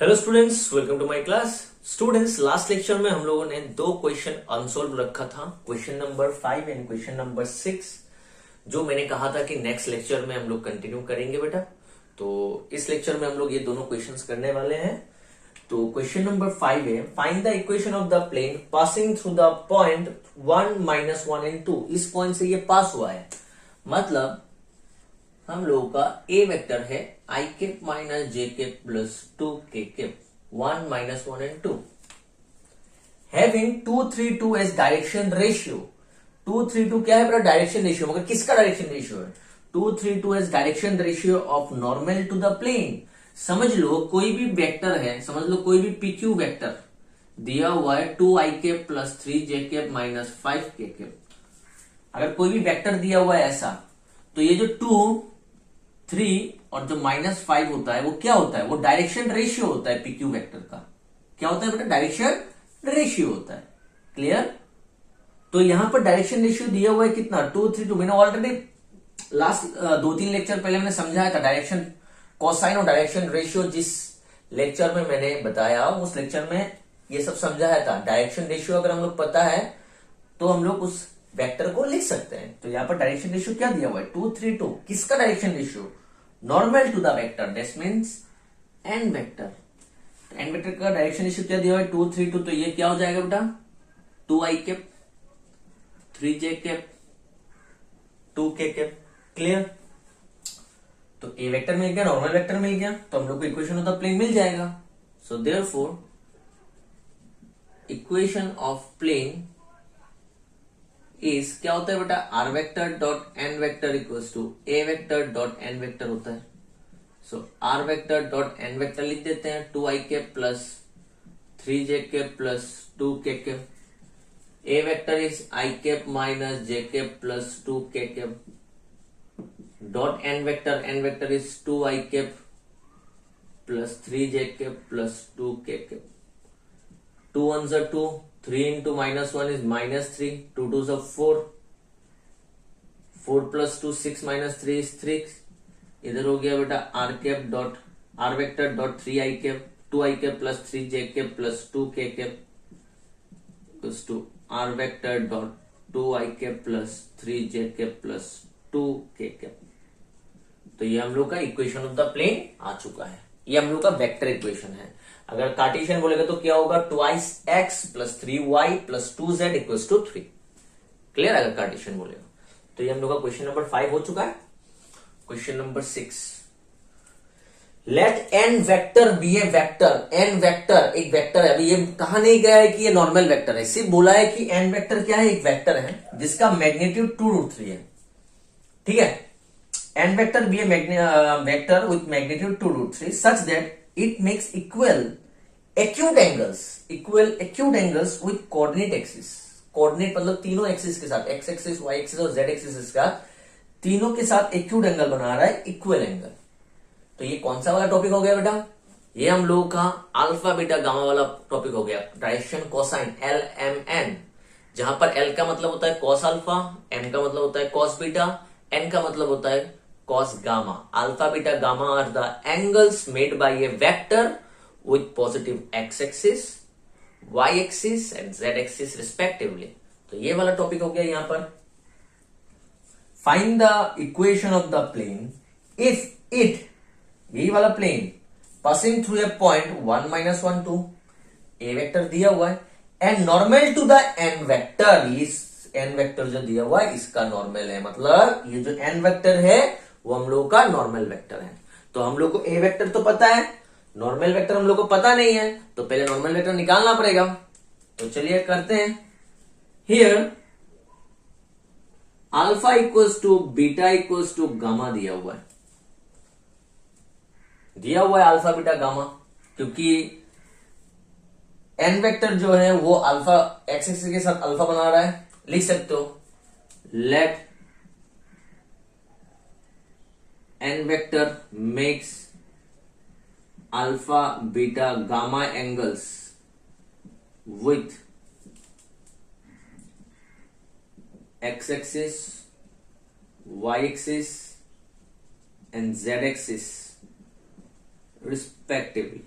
Hello students, welcome to my class. Students, last lecture में हम लोगों ने दो क्वेश्चन अनसॉल्व रखा था, question number 5 and question number 6, जो मैंने कहा था कि नेक्स्ट लेक्चर में हम लोग कंटिन्यू करेंगे बेटा। तो इस लेक्चर में हम लोग ये दोनों क्वेश्चंस करने वाले हैं। तो क्वेश्चन नंबर 5 है, find the equation of the plane passing through the point 1 -1 and 2। इस पॉइंट से ये पास हुआ है, मतलब हम लोगों का ए वेक्टर है i cap minus j cap plus 2 cap 1 -1 and 2, having 2 3 2 as direction ratio. 2 3 2 क्या है बेटा? Direction ratio. मगर किसका डायरेक्शन रेशियो है? 2 3 2 as direction ratio of normal to the plane. समझ लो कोई भी वेक्टर है, समझ लो कोई भी पीक्यू वेक्टर दिया हुआ है 2 i cap plus 3 j cap minus 5 k cap. अगर कोई भी वेक्टर दिया हुआ है ऐसा, तो ये जो 2 3 और जो -5 होता है वो क्या होता है? वो डायरेक्शन रेशियो होता है पीक्यू वेक्टर का। क्या होता है बेटा? डायरेक्शन रेशियो होता है। क्लियर? तो यहां पर डायरेक्शन रेशियो दिया हुआ है कितना? 2 3 2। मैंने ऑलरेडी लास्ट 2-3 लेक्चर पहले मैंने समझाया था डायरेक्शन कोसाइन और डायरेक्शन रेशियो। जिस लेक्चर में मैंने बताया उस लेक्चर में ये सब समझाया था। डायरेक्शन रेशियो अगर हम लोग पता है तो हम लोग उस वेक्टर को लिख सकते हैं। तो यहां पर डायरेक्शन रेशियो क्या दिया हुआ है? 2 3 2। किसका direction ratio? Normal to the vector, that means n vector. N vector का डायरेक्शन रेशियो क्या दिया हुआ है? 2 3 2। तो ये क्या हो जाएगा बेटा? 2 i cap 3 j cap 2 k cap. Clear? तो ए वेक्टर मिल गया, नॉर्मल वेक्टर मिल गया, तो हम लोग को इक्वेशन ऑफ द प्लेन मिल जाएगा। So therefore equation of plane is क्या होता है बेटा? R vector dot n vector equals to a vector dot n vector होता है। So r vector dot n vector लिख देते हैं 2 i cap plus 3 j cap plus 2 k cap. A vector is i cap minus j cap plus 2 k cap dot n vector is 2 i cap plus 3 j cap plus 2 k cap. 2 1s are 2, 3 into -1 is -3, 2 2s are 4, 4 plus 2 6 minus 3 is 3। इधर हो गया बेटा r cap dot r vector dot 3 i cap 2 i cap plus 3 j cap plus 2 k cap equals to r vector dot 2 i cap plus 3 j cap plus 2 k cap. तो ये हम लोग का equation of the plane आ चुका है। ये हम लोग का वेक्टर इक्वेशन है। अगर कार्टेशियन बोलेगा तो क्या होगा? 2x plus 3y plus 2z equals to 3। Clear? अगर कार्टेशियन बोलेगा तो ये हम लोग का क्वेश्चन नंबर 5 हो चुका है। Question number 6, let n vector be a vector. N vector एक वेक्टर है। अभी ये कहा नहीं गया है कि ये नॉर्मल वेक्टर है, सिर्फ बोला है कि एन वेक्टर क्या है? एक वेक्टर है जिसका मैग्नीट्यूड 2√3 है। ठीक है? N vector be a vector with magnitude 2√3 such that it makes equal acute angles with coordinate axis। Coordinate मतलब तीनों एक्सिस के साथ, एक्स एक्सिस वाई एक्सिस और जेड एक्सिस का तीनों के साथ एक्यूट एंगल बना रहा है, इक्वल एंगल। तो ये कौन सा वाला टॉपिक हो गया बेटा? ये हम लोगों का अल्फा बीटा गामा वाला टॉपिक हो गया। Direction cosine l m n, जहां पर एल का मतलब होता है कॉस अल्फा, एम का मतलब होता है कॉस बीटा, एन का मतलब होता है cos gamma। alpha beta gamma are the angles made by a vector with positive x axis, y axis and z axis respectively। तो ये वाला टॉपिक हो गया। यहां पर find the equation of the plane if it, यही वाला plane passing through a point 1 -1 2, a vector दिया हुआ है and normal to the n vector. इस एन वेक्टर जो दिया हुआ है इसका नॉर्मल है, मतलब ये जो एन वेक्टर है वो हम लोगों का नॉर्मल वेक्टर है। तो हम लोग को ए वेक्टर तो पता है, नॉर्मल वेक्टर हम लोग को पता नहीं है, तो पहले नॉर्मल वेक्टर निकालना पड़ेगा। तो चलिए करते हैं। Here alpha equals to beta equals to gamma दिया हुआ है, अल्फा बीटा गामा, क्योंकि एन वेक्टर जो है वो अल्फा एक्स एक्सिस के साथ अल्फा बना रहा है। लिख सकते हो late n vector makes alpha beta gamma angles with x axis, y axis and z axis respectively।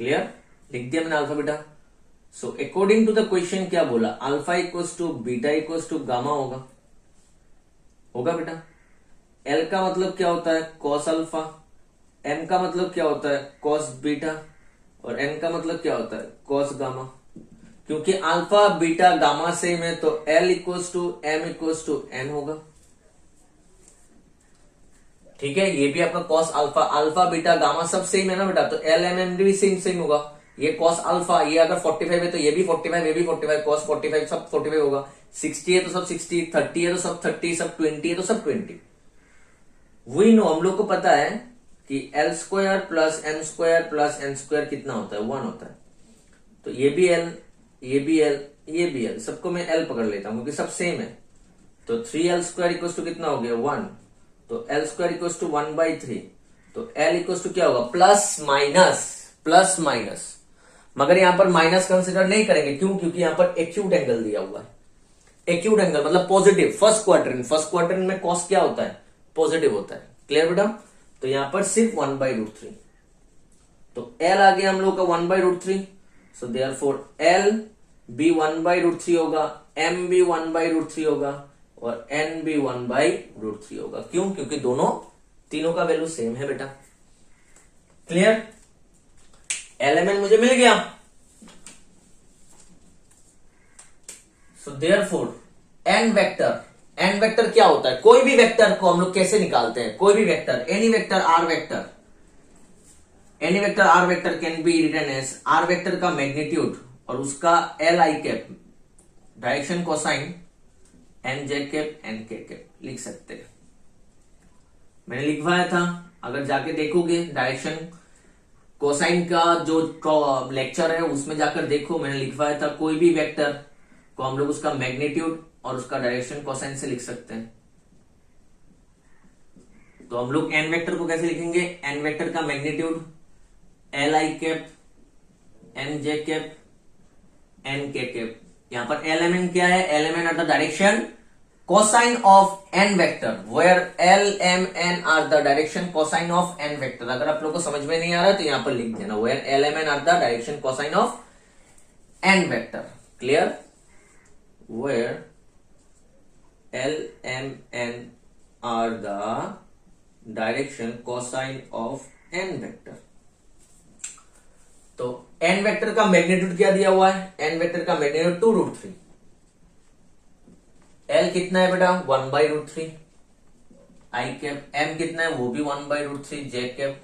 Clear, लिख दिया मैंने alpha beta. So according to the question क्या बोला, alpha equals to beta equals to gamma होगा बेटा। L का मतलब क्या होता है, कॉस अल्फा, एम का मतलब क्या होता है, कॉस बीटा, और एन का मतलब क्या होता है, कॉस गामा। क्योंकि अल्फा बीटा गामा सेम है तो l equals to m equals to n होगा। ठीक है, ये भी आपका cos alpha, alpha beta gamma सब सेम है ना बेटा, तो एल एम एन भी सेम होगा। ये कॉस अल्फा, ये अगर 45 है तो ये भी 45, ये भी 45, कॉस 45 सब 45 होगा। 60 है तो सब 60, 30 है तो सब 30, सब 20 है तो सब 20। वही नो, हम लोग को पता है कि l square plus m square plus n square कितना होता है, 1 होता है। तो ये भी एल, ये भी एल, ये भी एल, सबको मैं एल पकड़ लेता हूं क्योंकि सब सेम है। तो 3l स्क्वायर इक्वल टू कितना हो गया, 1। तो एल स्क्वायर इक्वल टू 1/3। तो एल इक्वल टू क्या होगा, प्लस माइनस, मगर यहां पर माइनस कंसिडर नहीं करेंगे, क्यों, क्योंकि यहां पर एक्यूट एंगल दिया हुआ है। एक्यूट एंगल मतलब पॉजिटिव, फर्स्ट क्वाड्रेंट में कॉस क्या होता है, पॉजिटिव होता है। क्लियर बेटा, तो यहां पर सिर्फ 1/√3। तो एल आ गया हम लोग का 1/√3। सो देयरफॉर एल भी 1/√3 होगा, एम भी 1/√3 होगा, और एन भी 1/√3 होगा। क्यों, क्योंकि तीनों का वैल्यू सेम है बेटा। क्लियर, एलिमेंट मुझे मिल गया। सो देयरफॉर एन वेक्टर क्या होता है, कोई भी वेक्टर को हम लोग कैसे निकालते हैं, कोई भी vector, any vector r vector can be written as, r vector का मैग्नीट्यूड और उसका l i cap, direction cosine n j cap n k cap लिख सकते हैं। मैंने लिखवाया था, अगर जाके देखोगे डायरेक्शन कोसाइन का जो लेक्चर है उसमें जाकर देखो, मैंने लिखवाया था कोई भी वेक्टर को हम लोग उसका मैग्नीट्यूड और उसका डायरेक्शन कोसाइन से लिख सकते हैं। तो हम लोग एन वेक्टर को कैसे लिखेंगे, एन वेक्टर का magnitude l i cap n j cap n k cap. यहां पर एलिमेंट क्या है, element are the direction cosine of n vector, where l m n are the direction cosine of n vector. अगर आप लोग को समझ में नहीं आ रहा तो यहां पर लिख देना, where l m n are the direction cosine of n vector. Clear, where l m n are the direction cosine of n vector. तो एन वेक्टर का मैग्नीट्यूड क्या दिया हुआ है, एन वेक्टर का मैग्नीट्यूड 2√3। एल कितना है बेटा, 1/√3। आई कैप, एम कितना है वो भी 1/√3। जे कैप,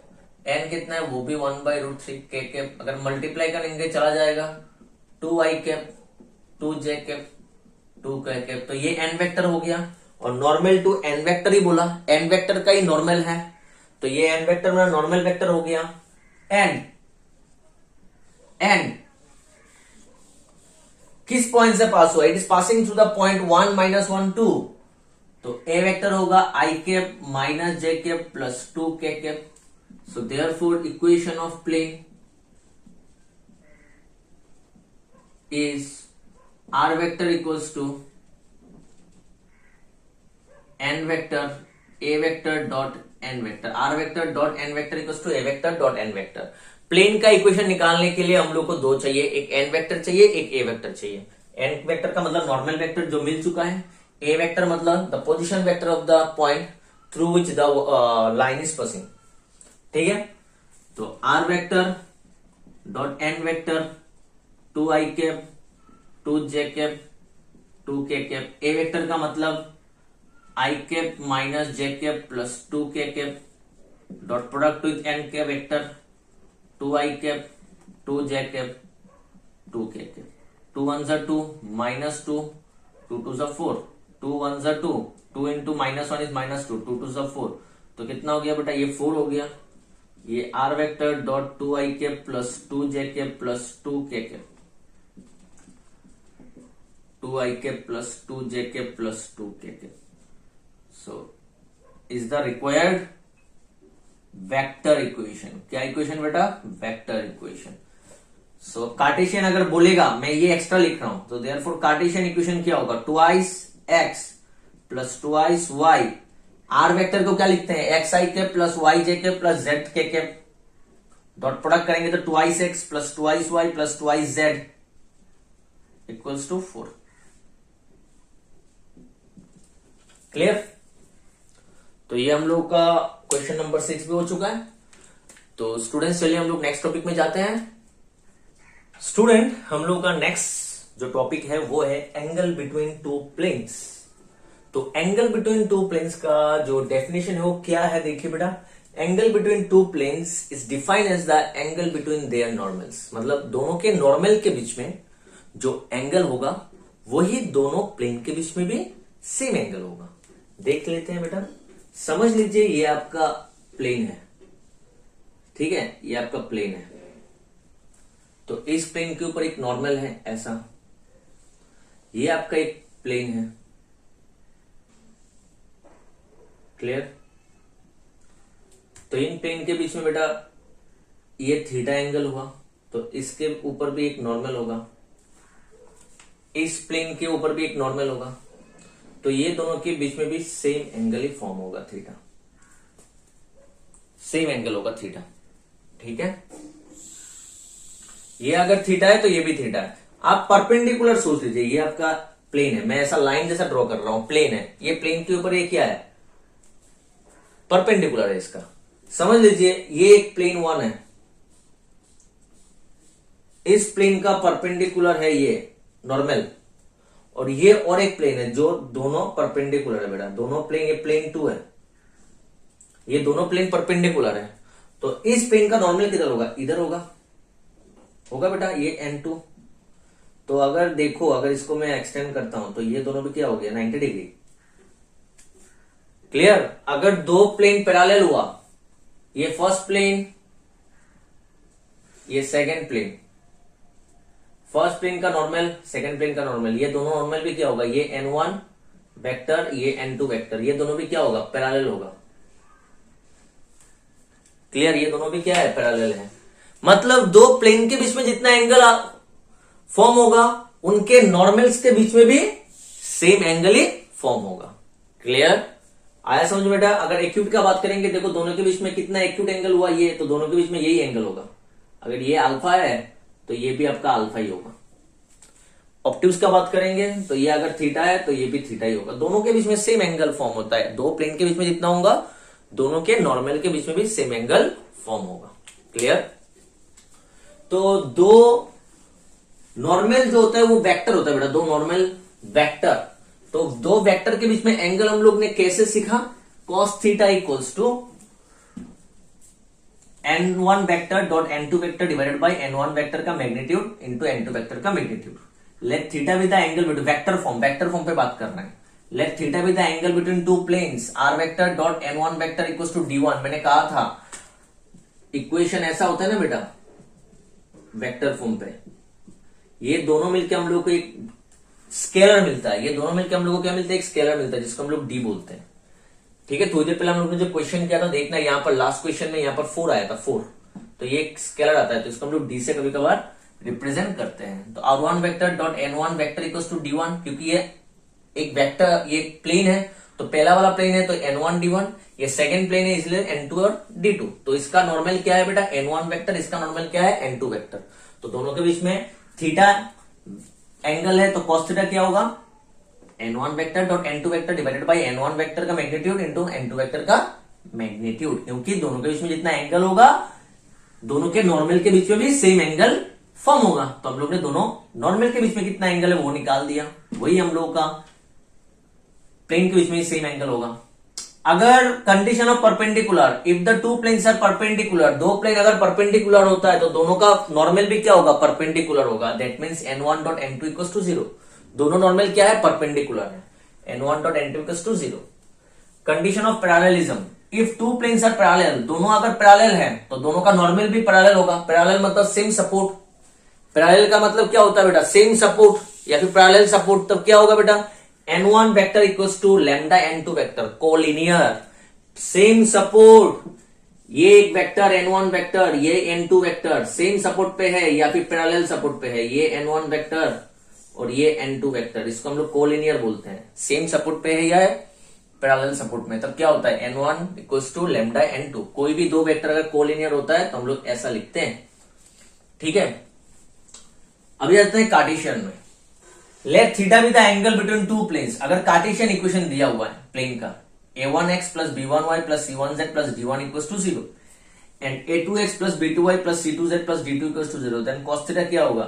एन कितना है वो भी 1/√3। के कैप अगर मल्टीप्लाई करेंगे चला जाएगा, 2 आई कैप 2 जे कैप 2 के कैप। तो ये एन वेक्टर हो गया, और नॉर्मल टू एन वेक्टर ही बोला, एन वेक्टर का ही नॉर्मल है, तो ये एन वेक्टर मेरा नॉर्मल वेक्टर हो गया। एन किस पॉइंट से पास हुआ, it is passing through the point 1 -1 2। तो ए वेक्टर होगा i cap minus j cap plus 2 के cap. So therefore equation of plane is r vector equals to n vector a vector dot n vector, r vector dot n vector equals to a vector dot n vector. Plane का equation निकालने के लिए हम लोग को दो चाहिए, एक एन वेक्टर चाहिए, एक ए वेक्टर चाहिए। एन वेक्टर का मतलब नॉर्मल वेक्टर जो मिल चुका है, ए वेक्टर मतलब the position vector of the point through which the line is passing. ठीक है, तो r vector dot n vector 2 आई कैप 2 जे कैप 2 के कैप। ए वेक्टर का मतलब i cap minus j cap plus 2 के cap dot product with n के vector 2 आई cap 2 जे cap 2 के cap. 2 1s are 2 minus 2 2 2s are 4 2 1s are 2 2 into -1 is -2 2 2s are 4। तो कितना हो गया बेटा, ये 4 हो गया। ये are vector dot 2 I cap plus 2 J cap plus 2 के कैप 2 आई कैप प्लस 2 जे कैप प्लस 2 के cap. So is the required vector equation. क्या इक्वेशन बेटा, वेक्टर इक्वेशन। सो कार्टेशियन अगर बोलेगा, मैं ये एक्स्ट्रा लिख रहा हूं, तो देयरफॉर कार्टेशियन इक्वेशन क्या होगा, 2x plus 2y। Are vector को क्या लिखते हैं, एक्स आई के plus y j k plus z k. Dot product करेंगे तो twice x plus twice y plus twice z equals to 4। Clear? तो ये हम लोग का क्वेश्चन नंबर 6 भी हो चुका है। तो स्टूडेंट्स चलिए हम लोग नेक्स्ट टॉपिक में जाते हैं। स्टूडेंट हम लोग का नेक्स्ट जो टॉपिक है वो है एंगल बिटवीन टू प्लेन्स। तो एंगल बिटवीन टू प्लेन्स का जो डेफिनेशन है वो क्या है, देखिए बेटा, angle between two planes is defined as the angle between their normals. मतलब दोनों के नॉर्मल के बीच में जो एंगल होगा वही दोनों प्लेन के बीच में भी सेम एंगल होगा। देख लेते हैं बेटा, समझ लीजिए ये आपका प्लेन है, ठीक है, ये आपका प्लेन है। तो इस प्लेन के ऊपर एक नॉर्मल है ऐसा, ये आपका एक प्लेन है। क्लियर? तो इन प्लेन के बीच में बेटा ये थीटा एंगल हुआ, तो इसके ऊपर भी एक नॉर्मल होगा, इस प्लेन के ऊपर भी एक नॉर्मल होगा। तो ये दोनों के बीच में भी सेम एंगल ही फॉर्म होगा, थीटा, सेम एंगल होगा थीटा। ठीक है, ये अगर थीटा है तो ये भी थीटा है। आप परपेंडिकुलर सोच लीजिए, ये आपका प्लेन है, मैं ऐसा लाइन जैसा ड्रॉ कर रहा हूं, प्लेन है, ये प्लेन के ऊपर ये क्या है, परपेंडिकुलर है इसका। समझ लीजिए ये एक प्लेन 1 है, इस प्लेन का परपेंडिकुलर है ये नॉर्मल, और ये और एक प्लेन है जो दोनों परपेंडिकुलर है बेटा, दोनों प्लेन, ये प्लेन 2 है, ये दोनों प्लेन परपेंडिकुलर है। तो इस प्लेन का नॉर्मल किधर होगा, इधर होगा बेटा, ये N2। तो अगर देखो, अगर इसको मैं एक्सटेंड करता हूं तो ये दोनों भी क्या हो गया, 90 डिग्री। क्लियर? अगर दो प्लेन पैरेलल हुआ, ये फर्स्ट प्लेन, ये सेकंड प्लेन, फर्स्ट प्लेन का नॉर्मल, सेकंड प्लेन का नॉर्मल, ये दोनों नॉर्मल भी क्या होगा, ये N1 वेक्टर, ये N2 वेक्टर, ये दोनों भी क्या होगा, पैरेलल होगा। क्लियर? ये दोनों भी क्या है, पैरेलल है। मतलब दो प्लेन के बीच में जितना एंगल फॉर्म होगा उनके नॉर्मल्स के बीच में भी सेम एंगल ही फॉर्म होगा। क्लियर? आया समझ बेटा? अगर एक्यूट का बात करेंगे, देखो दोनों के बीच में कितना एक्यूट एंगल हुआ, ये, तो दोनों के बीच में यही एंगल होगा। अगर ये अल्फा है तो ये भी आपका अल्फा ही होगा। ऑप्टिव्स का बात करेंगे तो ये अगर थीटा है तो ये भी थीटा ही होगा। दोनों के बीच में सेम एंगल फॉर्म होता है, दो प्लेन के बीच में जितना होगा दोनों के नॉर्मल के बीच में भी सेम एंगल फॉर्म होगा। क्लियर? तो दो नॉर्मल जो होता है वो वेक्टर होता है बेटा, दो नॉर्मल वेक्टर। तो दो वेक्टर के बीच में एंगल हम लोग ने कैसे सीखा, cos theta equals to n1 vector dot n2 vector divided by n1 vector का मैग्नीट्यूड इंटू n2 वेक्टर का magnitude. Let theta with the angle between, vector form पे बात करना है। Let theta with the angle between two planes r vector dot n1 vector equals to d1। मैंने कहा था equation ऐसा होता है ना बेटा, वेक्टर फॉर्म पे ये दोनों मिलके हम लोग को एक स्केलर मिलता है, ये दोनों मिलके हम लोग को क्या मिलता है, एक स्केलर मिलता है जिसको हम लोग डी बोलते हैं। ठीक है, थोड़ी देर पहले हम लोग ने जो क्वेश्चन किया था, देखना यहाँ पर लास्ट क्वेश्चन में यहाँ पर 4 आया था, 4, तो ये एक स्केलर आता है, तो इसको हम लोग डी से कभी कभार रिप्रेजेंट करते हैं। तो r1 vector dot n1 vector equals to d1, क्योंकि ये एक वेक्टर, ये प्लेन है, तो पहला वाला प्लेन है तो n1 d1, ये सेकंड प्लेन है इसलिए n2 और d2। तो इसका नॉर्मल क्या है बेटा, n1 वेक्टर, इसका नॉर्मल क्या है, n2 वेक्टर। तो दोनों के बीच में थीटा एंगल है, तो cos थीटा क्या होगा, n1 vector dot n2 vector divided by n1 vector का मैग्नीट्यूड इंटू n2 वेक्टर का मैग्नीट्यूड। क्योंकि दोनों के बीच में जितना एंगल होगा दोनों के नॉर्मल के बीच में भी सेम एंगल फॉर्म होगा। तो हम लोग ने दोनों नॉर्मल के बीच में कितना एंगल है वो निकाल दिया, वही हम लोग का प्लेन के बीच में सेम एंगल होगा। अगर condition of perpendicular, if the two planes are perpendicular, दो प्लेन अगर परपेंडिकुलर होता है तो दोनों का नॉर्मल भी क्या होगा, परपेंडिकुलर होगा। That means n1 dot n2 equals to 0। दोनों नॉर्मल क्या है, परपेंडिकुलर है, n1 dot n2 equals to 0। Condition of parallelism, if two planes are parallel, दोनों अगर पैरेलल है तो दोनों का नॉर्मल भी पैरेलल होगा। पैरेलल मतलब सेम सपोर्ट, पैरेलल का मतलब क्या होता है बेटा, सेम सपोर्ट या फिर पैरेलल सपोर्ट। तब क्या होगा बेटा, n1 vector equals to lambda n2 vector, collinear, same support, ये एक वेक्टर n1 वेक्टर, ये n2 वेक्टर सेम सपोर्ट पे है या फिर पैरेलल सपोर्ट पे है, ये n1 वेक्टर और ये n2 वेक्टर, इसको हम लोग कोलिनियर बोलते हैं। सेम सपोर्ट पे है या पैरेलल सपोर्ट में, तब क्या होता है n1 equals to lambda n2। कोई भी दो वेक्टर अगर कोलिनियर होता है तो हम लोग ऐसा लिखते हैं, ठीक है। अभी आते हैं कार्टेशियन में। Let theta be the angle between two planes. अगर कार्टेशियन इक्वेशन दिया हुआ है प्लेन का a1x plus b1y plus c1z plus d1 equals to 0 and a2x plus b2y plus c2z plus d2 equals to 0, then cos theta क्या होगा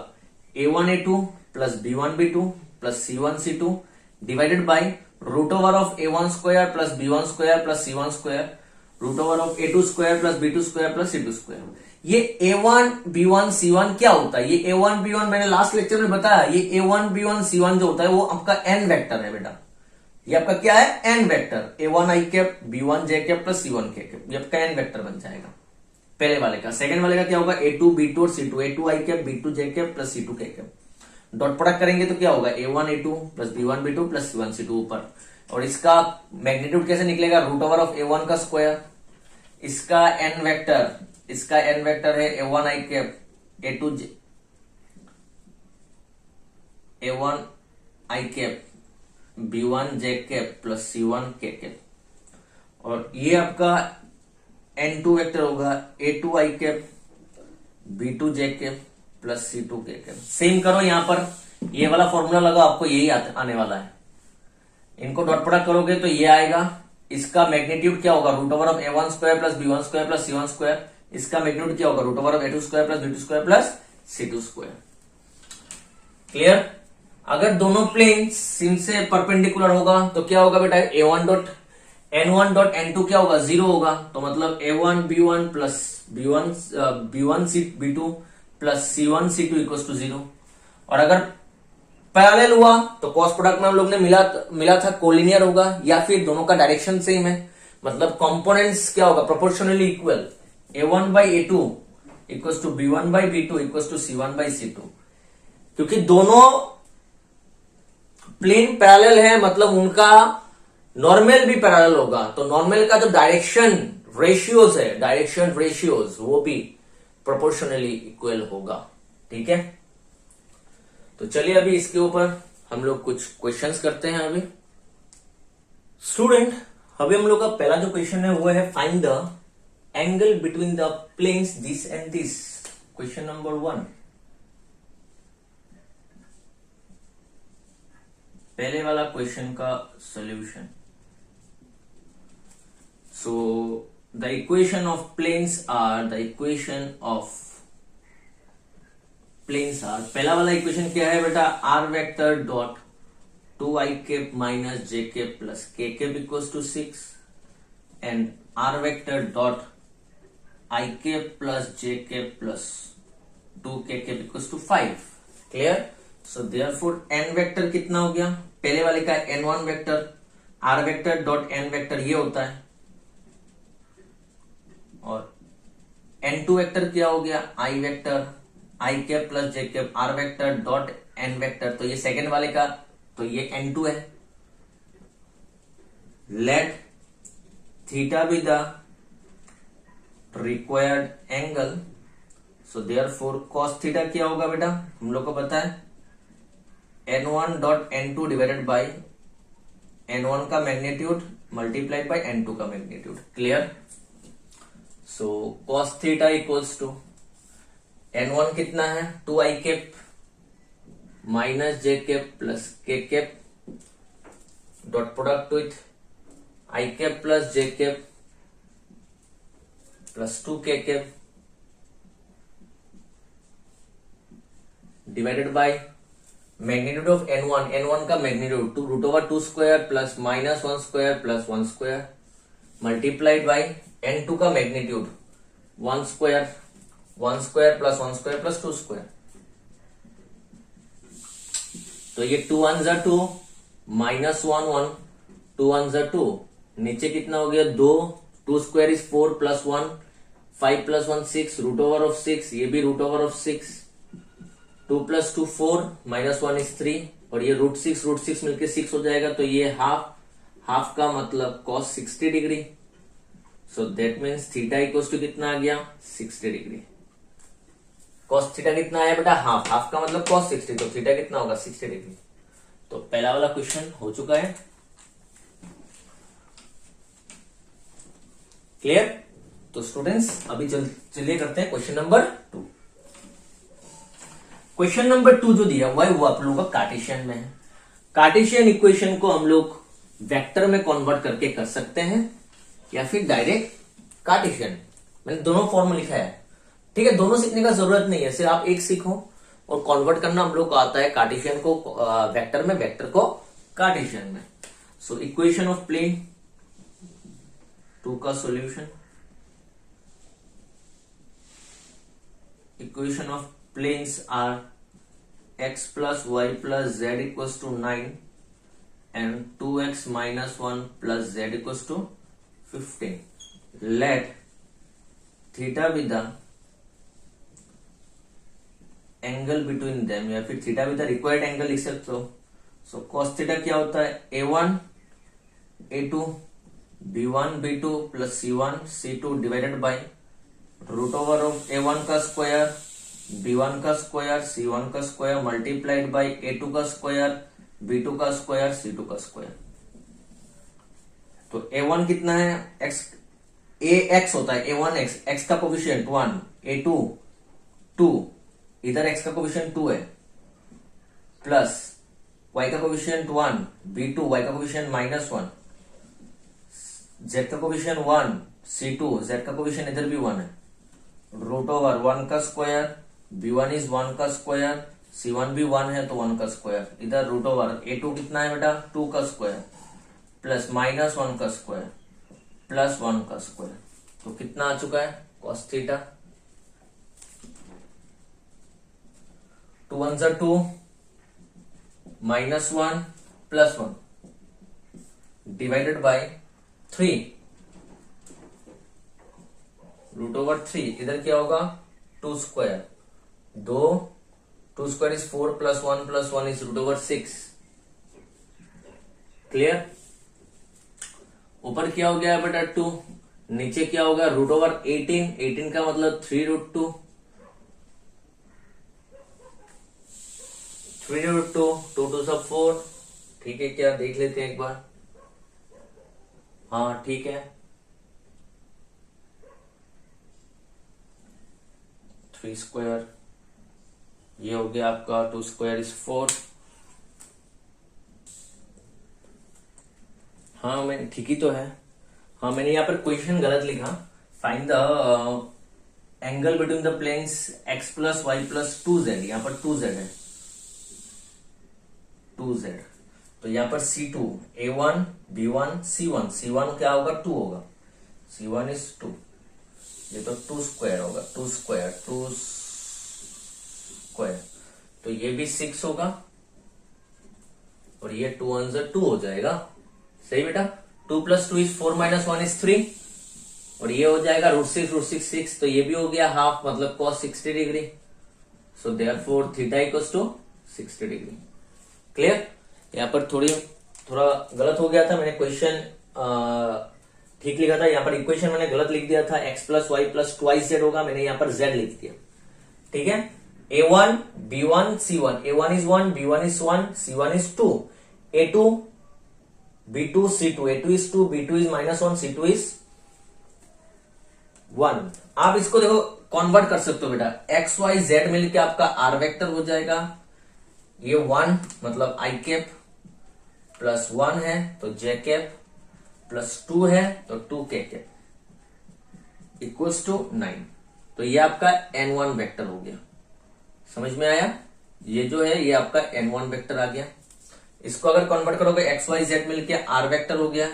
a1a2 plus b1b2 plus c1c2 divided by root over of a1 square plus b1 square plus c1 square root over of a2 square plus b2 square plus c2 square. ये a1 b1 c1 क्या होता है? ये a1 b1 मैंने last lecture में बताया, ये a1 b1 c1 जो होता है वो आपका n वेक्टर है बेटा। ये आपका क्या है? n vector a1 i cap b1 j cap plus c1 k cap, ये आपका n वेक्टर बन जाएगा पहले वाले का। सेकंड वाले का क्या होगा a2 b2 और c2, a2 i cap b2 j cap plus c2 k cap. Dot product करेंगे तो क्या होगा a1 a2 plus b1 b2 plus c1 c2 ऊपर, और इसका मैग्नीट्यूड कैसे निकलेगा रूट ओवर ऑफ a1 का स्क्वायर, इसका n वेक्टर है a1 i cap a2 j a1 i cap b1 j cap plus c1 k cap, और ये आपका n2 वेक्टर होगा a2 i cap b2 j cap plus c2 k cap. Same करो यहां पर, ये वाला फॉर्मूला लगा, आपको यही आने वाला है। इनको डॉट प्रोडक्ट करोगे तो ये आएगा, इसका मैग्नीट्यूड क्या होगा root over of a1 square plus b1 square plus c1 square, इसका मैग्नीट्यूड क्या होगा root over of a2 square plus b2 square plus c2 square. Clear? अगर दोनों प्लेन सिम से परपेंडिकुलर होगा तो क्या होगा बेटा a1 dot n1 dot n2 क्या होगा 0 होगा, तो मतलब a1 b1 plus b1 b2 plus c1 c2 equal to 0। और अगर पैरेलल हुआ तो क्रॉस प्रोडक्ट में हम लोग ने मिला था कोलिनियर होगा, या फिर दोनों का डायरेक्शन सेम है, मतलब कंपोनेंट्स क्या होगा proportionally equal, a1 by a2 equal to b1 by b2 equal to c1 by c2। क्योंकि दोनों प्लेन पैरेलल है मतलब उनका नॉर्मल भी पैरेलल होगा, तो नॉर्मल का जो डायरेक्शन रेशियोज वो भी प्रोपोर्शनली इक्वल होगा, ठीक है। तो चलिए अभी इसके ऊपर हम लोग कुछ क्वेश्चंस करते हैं। अभी स्टूडेंट, अभी हम लोग का पहला जो क्वेश्चन है वो है find the angle between the planes this and this. Question number 1, पहले वाला क्वेश्चन का solution. So the equation of planes are पहला वाला इक्वेशन क्या है बेटा r vector dot 2i cap minus j cap plus k cap equals to 6 and r vector dot i cap plus j cap plus 2k cap equals to 5। Clear? So therefore n vector कितना हो गया, पहले वाले का n1 vector r vector dot n vector ये होता है, और n2 वेक्टर क्या हो गया i vector i cap plus j cap r vector dot n vector, तो ये सेकेंड वाले का तो ये n2 है। Let theta be the required angle, so therefore cos theta क्या होगा बेटा हम लोग को पता है n1 dot n2 divided by n1 का मैग्नीट्यूड मल्टीप्लाइड बाय n2 का magnitude. Clear? So cos theta equals to n1 कितना है 2i cap minus j cap plus k cap dot product with i cap plus j cap plus 2k cap divided by magnitude of n1 का magnitude root over 2 square plus minus 1 square plus 1 square multiplied by n2 का magnitude 1 square plus 1 square plus 2 square, तो ये 2 1 जा 2 minus 1 1 2 1 जा 2, नीचे कितना हो गया 2 2 square is 4 plus 1 5 plus 1 6 root over of 6, ये भी root over of 6, 2 plus 2 4 minus 1 is 3, और ये रूट 6 मिलके 6 हो जाएगा, तो ये हाफ का मतलब cos 60 degree. So that means theta equals to कितना आ गया 60 डिग्री। cos थीटा कितना आया बेटा हाफ का मतलब cos 60, तो थीटा कितना होगा 60 डिग्री। तो पहला वाला क्वेश्चन हो चुका है। क्लियर? तो स्टूडेंट्स अभी चलिए करते हैं क्वेश्चन नंबर 2। क्वेश्चन नंबर 2 जो दिया हुआ है वो आप लोगों का कार्टेशियन में है। कार्टेशियन इक्वेशन को हम लोग वेक्टर में कन्वर्ट करके कर सकते हैं या फिर डायरेक्ट कार्टेशियन, मैंने दोनों फॉर्म लिखा है। ठीक है, दोनों सीखने का जरूरत नहीं है, सिर्फ आप एक सीखो और कन्वर्ट करना हम लोग को आता है, कार्टेशियन को वेक्टर में, वेक्टर को कार्टेशियन में। सो इक्वेशन ऑफ प्लेन 2 का solution, equation of planes are x plus y plus z equals to 9 and 2x minus 1 plus z equals to 15. Let theta be the angle between them, या फिर theta be the required angle लिख सकते हो। So cos theta क्या होता है, a1 a2 b1 b2 plus c1 c2 divided by root over of a1 का square b1 का स्क्वायर c1 का स्क्वायर मल्टीप्लाइड बाय a2 का स्क्वायर b2 का स्क्वायर c2 का स्क्वायर। तो a1 कितना है, ax होता है, a1 x का कोफिशिएंट 1, a2 2, इधर x का कोफिशिएंट 2 है, प्लस y का कोफिशिएंट 1, b2 y का कोफिशिएंट -1, z का कोफिशिएंट 1, c2 z का कोफिशिएंट इधर भी 1 है, रूट ओवर 1 का स्क्वायर b1 इज 1 का स्क्वायर, c1 भी 1 है तो 1 का स्क्वायर, इधर रूट ओवर a2 कितना है बेटा 2 का स्क्वायर प्लस -1 का स्क्वायर प्लस 1 का स्क्वायर। तो कितना आ चुका है cos theta, 2 1 2 -1 plus 1 divided by 3 root over 3, इधर क्या होगा 2 square, 2 square is 4 plus 1 is root over 6। Clear? ऊपर क्या हो गया बेटा 2, नीचे क्या होगा रूट ओवर 18 का मतलब 3√2, 2 2 सब 4। ठीक है क्या, देख लेते हैं एक बार। हाँ ठीक है, 3 स्क्वायर, ये हो गया आपका 2 स्क्वायर इज 4। हाँ मैं ठीक ही तो है। हाँ मैंने यहाँ पर क्वेश्चन गलत लिखा, find the angle between the planes x plus y plus 2z, यहाँ पर 2z है, 2z। तो यहाँ पर c2 a1 b1 c1 क्या होगा 2 होगा, c1 इज 2, ये तो 2 स्क्वायर होगा, 2 स्क्वायर तो ये भी 6 होगा और ये 2 1 2 हो जाएगा। सही बेटा, 2 प्लस 2 इज 4 माइनस 1 इज 3 और ये हो जाएगा √6 6, तो ये भी हो गया हाफ, मतलब cos 60 degree. So therefore theta equals to 60 degree. Clear? यहाँ पर थोड़ा गलत हो गया था, मैंने क्वेश्चन ठीक लिखा था, यहाँ पर इक्वेशन मैंने गलत लिख दिया था, x plus y plus 2z होगा, मैंने यहाँ पर z लिख दिया। ठीक है, a1 b1 c1, a1 is 1 b1 is 1 c1 is 2, a2 b2 c2, a2 is 2 b2 is -1 c2 is 1। आप इसको देखो कन्वर्ट कर सकते हो बेटा, x y z मिलके आपका r वेक्टर हो जाएगा। ये 1 मतलब i कैप प्लस 1 है तो j कैप प्लस 2 है तो 2 k कैप इक्वल्स टू 9। तो ये आपका n1 वेक्टर हो गया। समझ में आया? ये जो है ये आपका n1 वेक्टर आ गया। इसको अगर कन्वर्ट करोगे x y z मिलके r वेक्टर हो गया।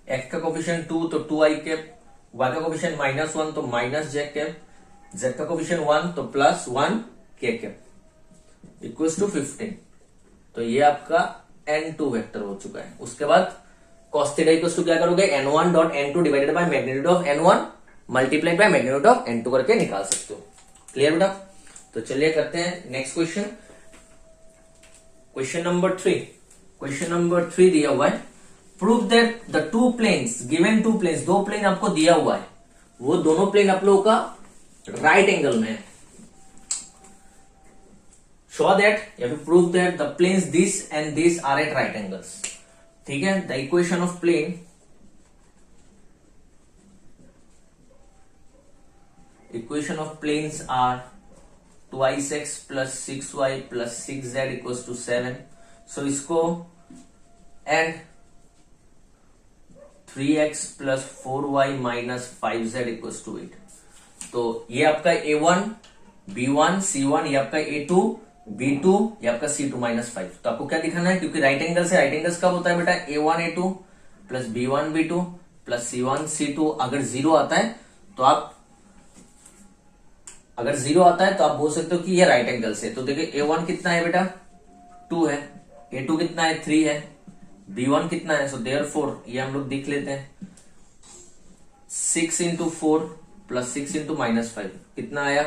x का कोफिशिएंट 2 तो 2i कैप, y का कोफिशिएंट -1 तो -j कैप, z का कोफिशिएंट 1 तो +1 k कैप इक्वल्स टू 15। तो ये आपका n2 वेक्टर हो चुका है। उसके बाद cos थीटा इक्वल्स टू क्या करोगे, n1 dot n2 divided by magnitude of n1 multiply by magnitude of n2 करके निकाल सकते हो। क्लियर बेटा? तो चलिए करते हैं next question. Question number 3। Question number 3 दिया हुआ है, prove that the two planes given, two planes, दो प्लेन आपको दिया हुआ है, वो दोनों प्लेन आप लोगों का राइट एंगल में है। शो दैट या फिर prove that the planes this and this are at right angles. ठीक है, the equation of plane equation of planes are 2x plus 6y plus 6z equals to 7. So इसको and 3x plus 4y minus 5z equals to 8. तो ये आपका A1 B1 C1, ये आपका A2 B2, ये आपका C2 माइनस 5. तो आपको क्या दिखाना है, क्योंकि राइट एंगल से राइट एंगल्स कब होता है बेटा, A1 A2 plus B1 B2 plus C1 C2. अगर जीरो आता है तो आप बोल सकते हो कि ये राइट एंगल से. तो देखिए A1 कितना है बेटा 2 है, A2 कितना है 3 है, B1 कितना है. सो देयरफॉर ये हम लोग देख लेते हैं. 6 इंटू 4 प्लस 6 इंटू माइनस 5 कितना आया,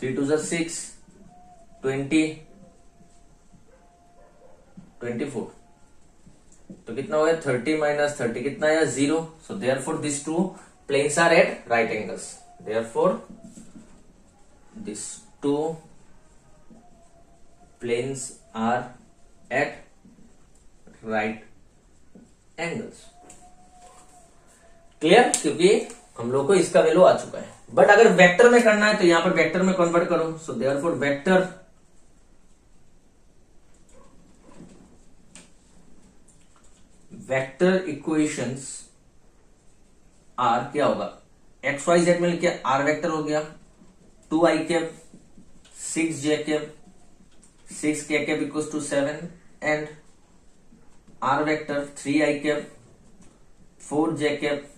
3 2 6 20 24. तो कितना हो गया 30 माइनस 30 कितना आया 0. So therefore this two planes are at right angles. Therefore these two planes are at right angles. Clear, क्योंकि हम लोग को इसका वैल्यू आ चुका है. बट अगर वेक्टर में करना है तो यहां पर वेक्टर में कन्वर्ट करो. So therefore vector equations are क्या होगा, एक्स वाई जेड में लिखिए आर वेक्टर हो गया 2i cap 6j cap 6k cap equals to 7 and r vector 3i cap 4j cap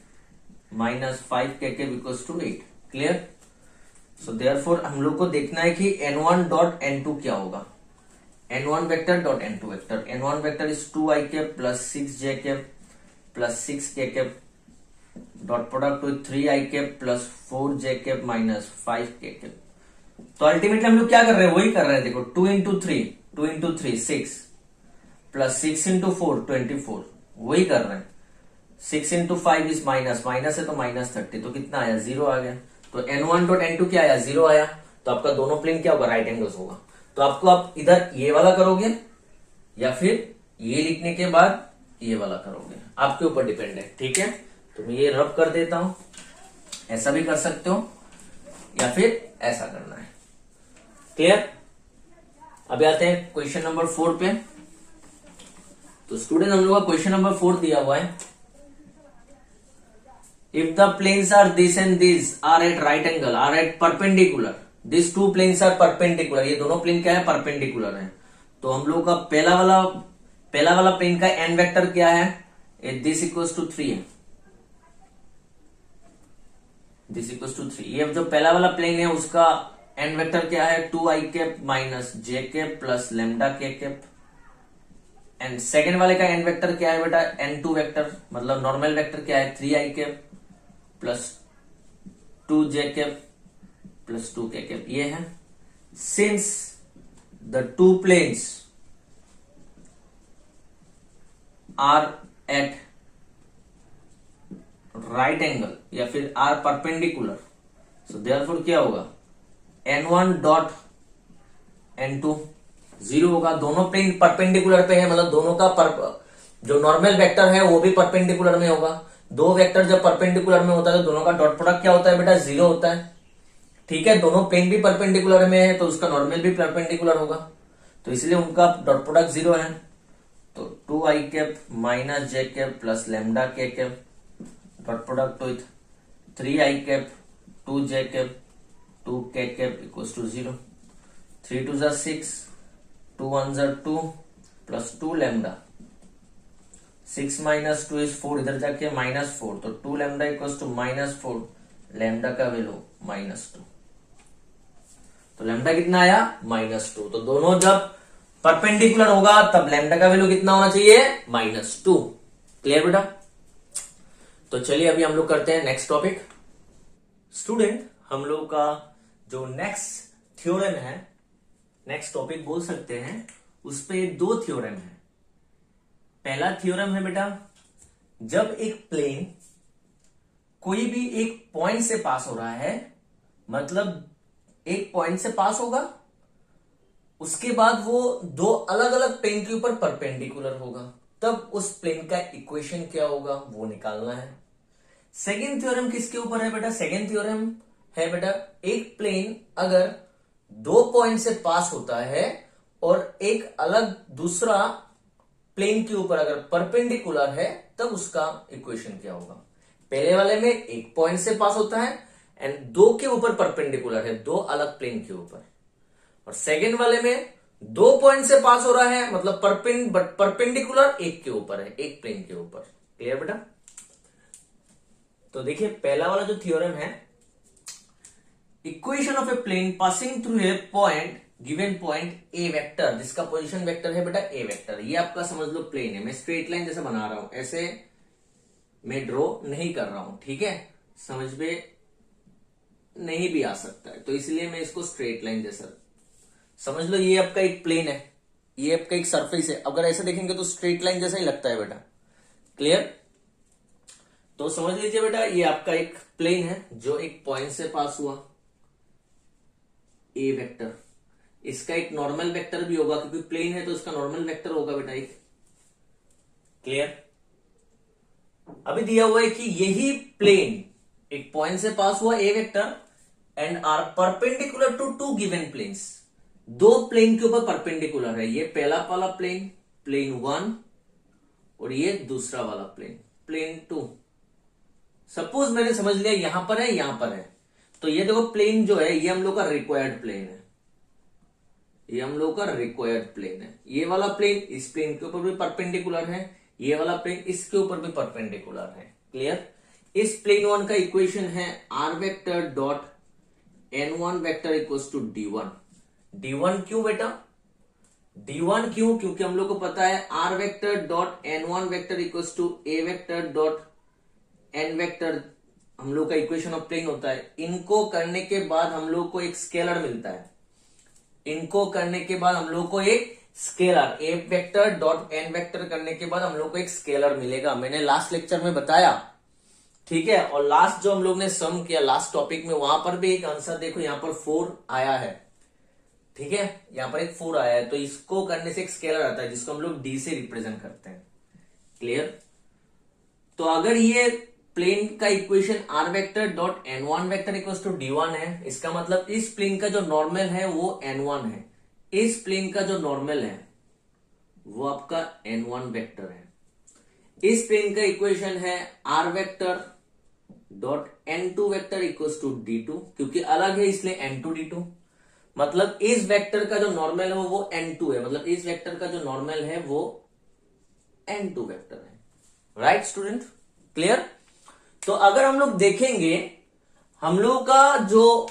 minus 5k cap equals to 8. Clear. So therefore हम लोग को देखना है कि n1 डॉट n2 क्या होगा. n1 vector dot n2 vector. n1 vector is 2i cap plus 6j cap plus 6k cap dot product with 3i cap plus 4j cap minus 5k cap. तो ultimately हम लोग क्या कर रहे हैं, वही कर रहे हैं. देखो 2 इंटू 3 6 प्लस 6 इंटू 4 24, वही कर रहे हैं. 6 इंटू 5 इज माइनस है तो माइनस 30. तो कितना आया 0 आ गया. तो n1 डॉट n2 क्या आया 0 आया. तो आपका दोनों प्लेन क्या होगा, राइट एंगल्स होगा. तो आपको आप इधर ये वाला करोगे या फिर ये लिखने के बाद ये वाला करोगे, आपके ऊपर डिपेंड है. ठीक है, तो मैं ये रब कर देता हूं. ऐसा भी कर सकते हो या फिर ऐसा करना है. क्लियर. अभी आते हैं क्वेश्चन नंबर 4 पे. तो स्टूडेंट हम लोग का क्वेश्चन नंबर 4 दिया हुआ है. If the planes are this and this are at right angle are at perpendicular, this two planes are perpendicular. ये दोनों प्लेन क्या है, परपेंडिकुलर है. तो हम लोग का पहला वाला प्लेन का एन वेक्टर क्या है, दिस इक्वल्स टू 3 है. This equals to 3. ये जो पहला वाला प्लेन है उसका एन वेक्टर क्या है, 2i cap minus j cap plus lambda k cap. And second वाले का एन वेक्टर क्या है बेटा, n2 वेक्टर, मतलब नॉर्मल वेक्टर क्या है 3i cap plus 2j cap plus 2k cap. ये है. Since the two planes are at right angle या फिर आर परपेंडिकुलर, सो देयरफॉर क्या होगा, n1 डॉट n2 0 होगा. दोनों प्लेन परपेंडिकुलर पे है, मतलब दोनों का जो नॉर्मल वेक्टर है वो भी परपेंडिकुलर में होगा. दो वेक्टर जब परपेंडिकुलर में होता है तो दोनों का डॉट प्रोडक्ट क्या होता है बेटा, 0 होता है. ठीक है, दोनों प्लेन भी परपेंडिकुलर में है तो उसका नॉर्मल भी परपेंडिकुलर होगा, तो इसलिए उनका डॉट प्रोडक्ट 0 है. तो 2i cap minus j cap plus lambda k cap dot product with 3i cap 2j cap 2k cap equals to 0. 3 2 6 2 1 2 plus 2 lambda. 6 minus 2 is 4, इधर जाके माइनस 4, तो 2 lambda equals to minus 4. Lambda का value -2. तो lambda कितना आया -2. तो दोनों जब परपेंडिकुलर होगा तब लेमडा का वैल्यू कितना होना चाहिए, -2. क्लियर बेटा. तो चलिए अभी हम लोग करते हैं नेक्स्ट टॉपिक. स्टूडेंट हम लोग का जो नेक्स्ट थ्योरम है, नेक्स्ट टॉपिक बोल सकते हैं, उस पे 2 थ्योरम है. पहला थ्योरम है बेटा, जब एक प्लेन कोई भी एक पॉइंट से पास हो रहा है, मतलब एक पॉइंट से पास होगा, उसके बाद वो 2 अलग अलग प्लेन के ऊपर परपेंडिकुलर होगा, तब उस प्लेन का इक्वेशन क्या होगा वो निकालना है. सेकेंड थ्योरम किसके ऊपर है बेटा, सेकेंड थ्योरम है बेटा, एक प्लेन अगर 2 पॉइंट से पास होता है और एक अलग दूसरा प्लेन के ऊपर अगर परपेंडिकुलर है, तब उसका इक्वेशन क्या होगा। पहले वाले में एक पॉइंट से पास होता है एंड 2 के ऊपर परपेंडिकुलर है, 2 अलग प्लेन के ऊपर, और सेकेंड वाले में 2 पॉइंट से पास हो रहा है, मतलब परपेंडिकुलर एक के ऊपर है, एक प्लेन के ऊपर। क्लियर बेटा। तो देखिए पहला वाला जो थ्योरम है, equation of a plane passing through a point given point a vector, जिसका पोजीशन वेक्टर है बेटा ए वेक्टर, ये आपका समझ लो प्लेन है। मैं स्ट्रेट लाइन जैसे बना रहा हूं, ऐसे मैं ड्रॉ नहीं कर रहा हूं, ठीक है, समझ में नहीं भी आ सकता है, तो इसलिए मैं इसको स्ट्रेट लाइन जैसा समझ लो। ये आपका एक प्लेन है, ये आपका एक सरफेस है, अगर ऐसे देखेंगे तो स्ट्रेट लाइन जैसा ही लगता है बेटा। क्लियर। तो समझ लीजिए बेटा, ये आपका एक प्लेन है जो एक पॉइंट से पास हुआ, ए वेक्टर, इसका एक नॉर्मल वेक्टर भी होगा, क्योंकि प्लेन है तो इसका नॉर्मल वेक्टर होगा बेटा एक। क्लियर। अभी दिया हुआ है कि यही प्लेन एक पॉइंट से पास हुआ a vector and r perpendicular to 2 given planes, 2 plane के ऊपर परपेंडिकुलर है। ये पहला वाला प्लेन, प्लेन 1, और ये दूसरा वाला प्लेन, प्लेन 2। सपोज मैंने समझ लिया यहां पर है, यहां पर है, तो ये देखो प्लेन जो है ये हम लोग का रिक्वायर्ड प्लेन है, ये हम लोग का रिक्वायर्ड प्लेन है। ये वाला प्लेन इस प्लेन के ऊपर भी परपेंडिकुलर है, ये वाला प्लेन इसके ऊपर भी परपेंडिकुलर है। क्लियर। इस प्लेन 1 का इक्वेशन है r vector dot n1 vector equals to d1। d1 क्यों बेटा, d1 क्यों, क्योंकि हम लोग को पता है r vector dot n1 vector equals to a vector dot n vector हम लोग का इक्वेशन ऑफ प्लेन होता है। इनको करने के बाद हम लोग को एक स्केलर मिलता है, इनको करने के बाद हम लोग को एक स्केलर ए वेक्टर डॉट एन वेक्टर करने के बाद हम लोग को एक स्केलर मिलेगा। मैंने लास्ट लेक्चर में बताया, ठीक है, और लास्ट जो हम लोग ने सम किया लास्ट टॉपिक में, वहां पर भी एक आंसर देखो, यहां पर 4 आया है, ठीक है, यहां पर एक 4 आया है, तो इसको करने से एक स्केलर आता है जिसको हम लोग डी से रिप्रेजेंट करते हैं। क्लियर। तो अगर ये प्लेन का equation r vector dot n1 vector equals to d1 है, इसका मतलब इस प्लेन का जो नॉर्मल है वो n1 है, इस प्लेन का जो नॉर्मल है वो आपका n1 वेक्टर है। इस प्लेन का इक्वेशन है r vector dot n2 vector equals to d2, क्योंकि अलग है इसलिए n2 d2, मतलब इस वेक्टर का जो नॉर्मल है वो n2 है, मतलब इस वेक्टर का जो नॉर्मल है वो n2 वेक्टर है। Right student. क्लियर। तो अगर हम लोग देखेंगे, हम लोग का जो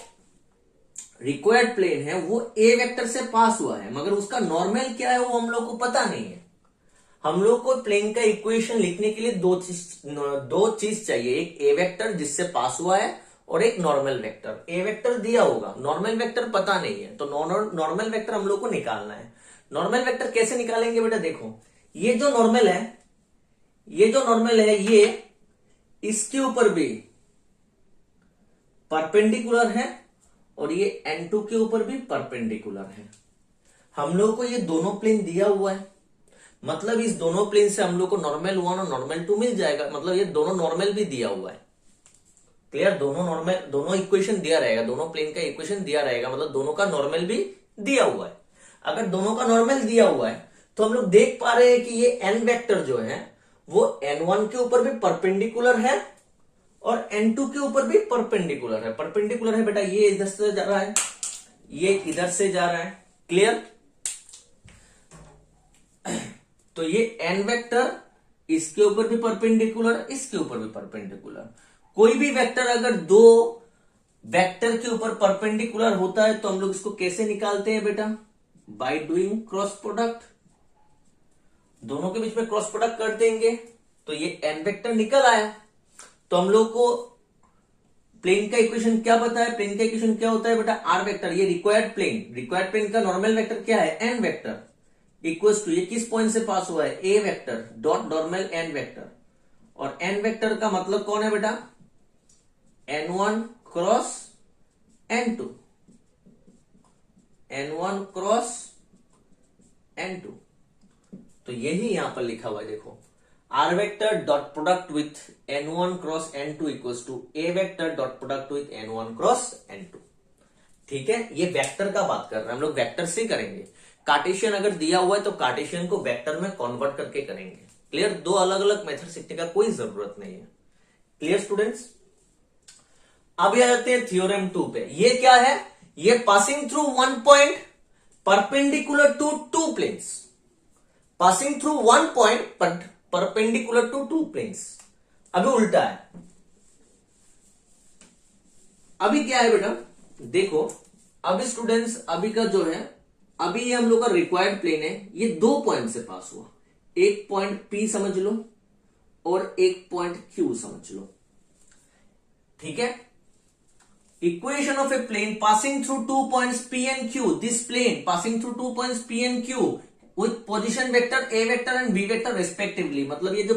रिक्वायर्ड प्लेन है वो ए वेक्टर से पास हुआ है, मगर उसका नॉर्मल क्या है वो हम लोग को पता नहीं है। हम लोग को प्लेन का इक्वेशन लिखने के लिए दो चीज चाहिए, एक ए वेक्टर जिससे पास हुआ है और एक नॉर्मल वेक्टर। ए वेक्टर दिया होगा, नॉर्मल वेक्टर पता नहीं है, तो नॉर्मल वेक्टर हम लोग को निकालना है। नॉर्मल वेक्टर कैसे निकालेंगे बेटा, देखो ये जो नॉर्मल है, ये जो नॉर्मल है ये इसके ऊपर भी परपेंडिकुलर है और ये n2 के ऊपर भी परपेंडिकुलर है। हम लोग को ये दोनों प्लेन दिया हुआ है, मतलब इस दोनों प्लेन से हम लोग को नॉर्मल 1 और नॉर्मल 2 मिल जाएगा, मतलब ये दोनों नॉर्मल भी दिया हुआ है। क्लियर। दोनों इक्वेशन दिया रहेगा, दोनों प्लेन का इक्वेशन दिया रहेगा, मतलब दोनों का नॉर्मल भी दिया हुआ है। अगर दोनों का नॉर्मल दिया हुआ है तो हम लोग देख पा रहे हैं कि ये n वेक्टर जो है वो n1 के ऊपर भी परपेंडिकुलर है और n2 के ऊपर भी परपेंडिकुलर है। परपेंडिकुलर है बेटा, ये इधर से जा रहा है, ये इधर से जा रहा है। क्लियर। तो ये n वेक्टर इसके ऊपर भी परपेंडिकुलर, इसके ऊपर भी परपेंडिकुलर। कोई भी वेक्टर अगर 2 वेक्टर के ऊपर परपेंडिकुलर होता है तो हम लोग इसको कैसे निकालते हैं बेटा, बाय डूइंग क्रॉस प्रोडक्ट। दोनों के बीच में क्रॉस प्रोडक्ट कर देंगे तो ये n वेक्टर निकल आया। तो हम लोग को प्लेन का इक्वेशन क्या पता है, प्लेन का इक्वेशन क्या होता है बेटा, आर वेक्टर, ये रिक्वायर्ड प्लेन का नॉर्मल वेक्टर क्या है, n वेक्टर इक्वल्स टू, ये किस पॉइंट से पास हुआ है, a vector dot normal n vector, और n वेक्टर का मतलब कौन है बेटा, n1 cross n2, n1 cross n2। तो यही यहां पर लिखा हुआ है, देखो r vector dot product with n1 cross n2 equals to a vector dot product with n1 cross n2। ठीक है, ये वेक्टर का बात कर रहे हैं हम लोग, वेक्टर से करेंगे। कार्टेशियन अगर दिया हुआ है तो कार्टेशियन को वेक्टर में कन्वर्ट करके करेंगे। क्लियर, दो अलग अलग मेथड सीखने का कोई जरूरत नहीं है। क्लियर स्टूडेंट्स, अभी आ जाते हैं थ्योरम 2 पे। ये क्या है, ये passing through one point perpendicular to two planes, passing through one point perpendicular to two planes. अभी उल्टा है, अभी क्या है बेटा, देखो अभी स्टूडेंट्स, अभी का जो है, अभी ये हम लोग का रिक्वायर्ड प्लेन है, ये दो पॉइंट से पास हुआ, एक पॉइंट P समझ लो और एक पॉइंट Q समझ लो। ठीक है, equation of a plane passing through two points P and Q, this plane passing through two points P and Q with position vector A vector and B vector respectively. मतलब ये जो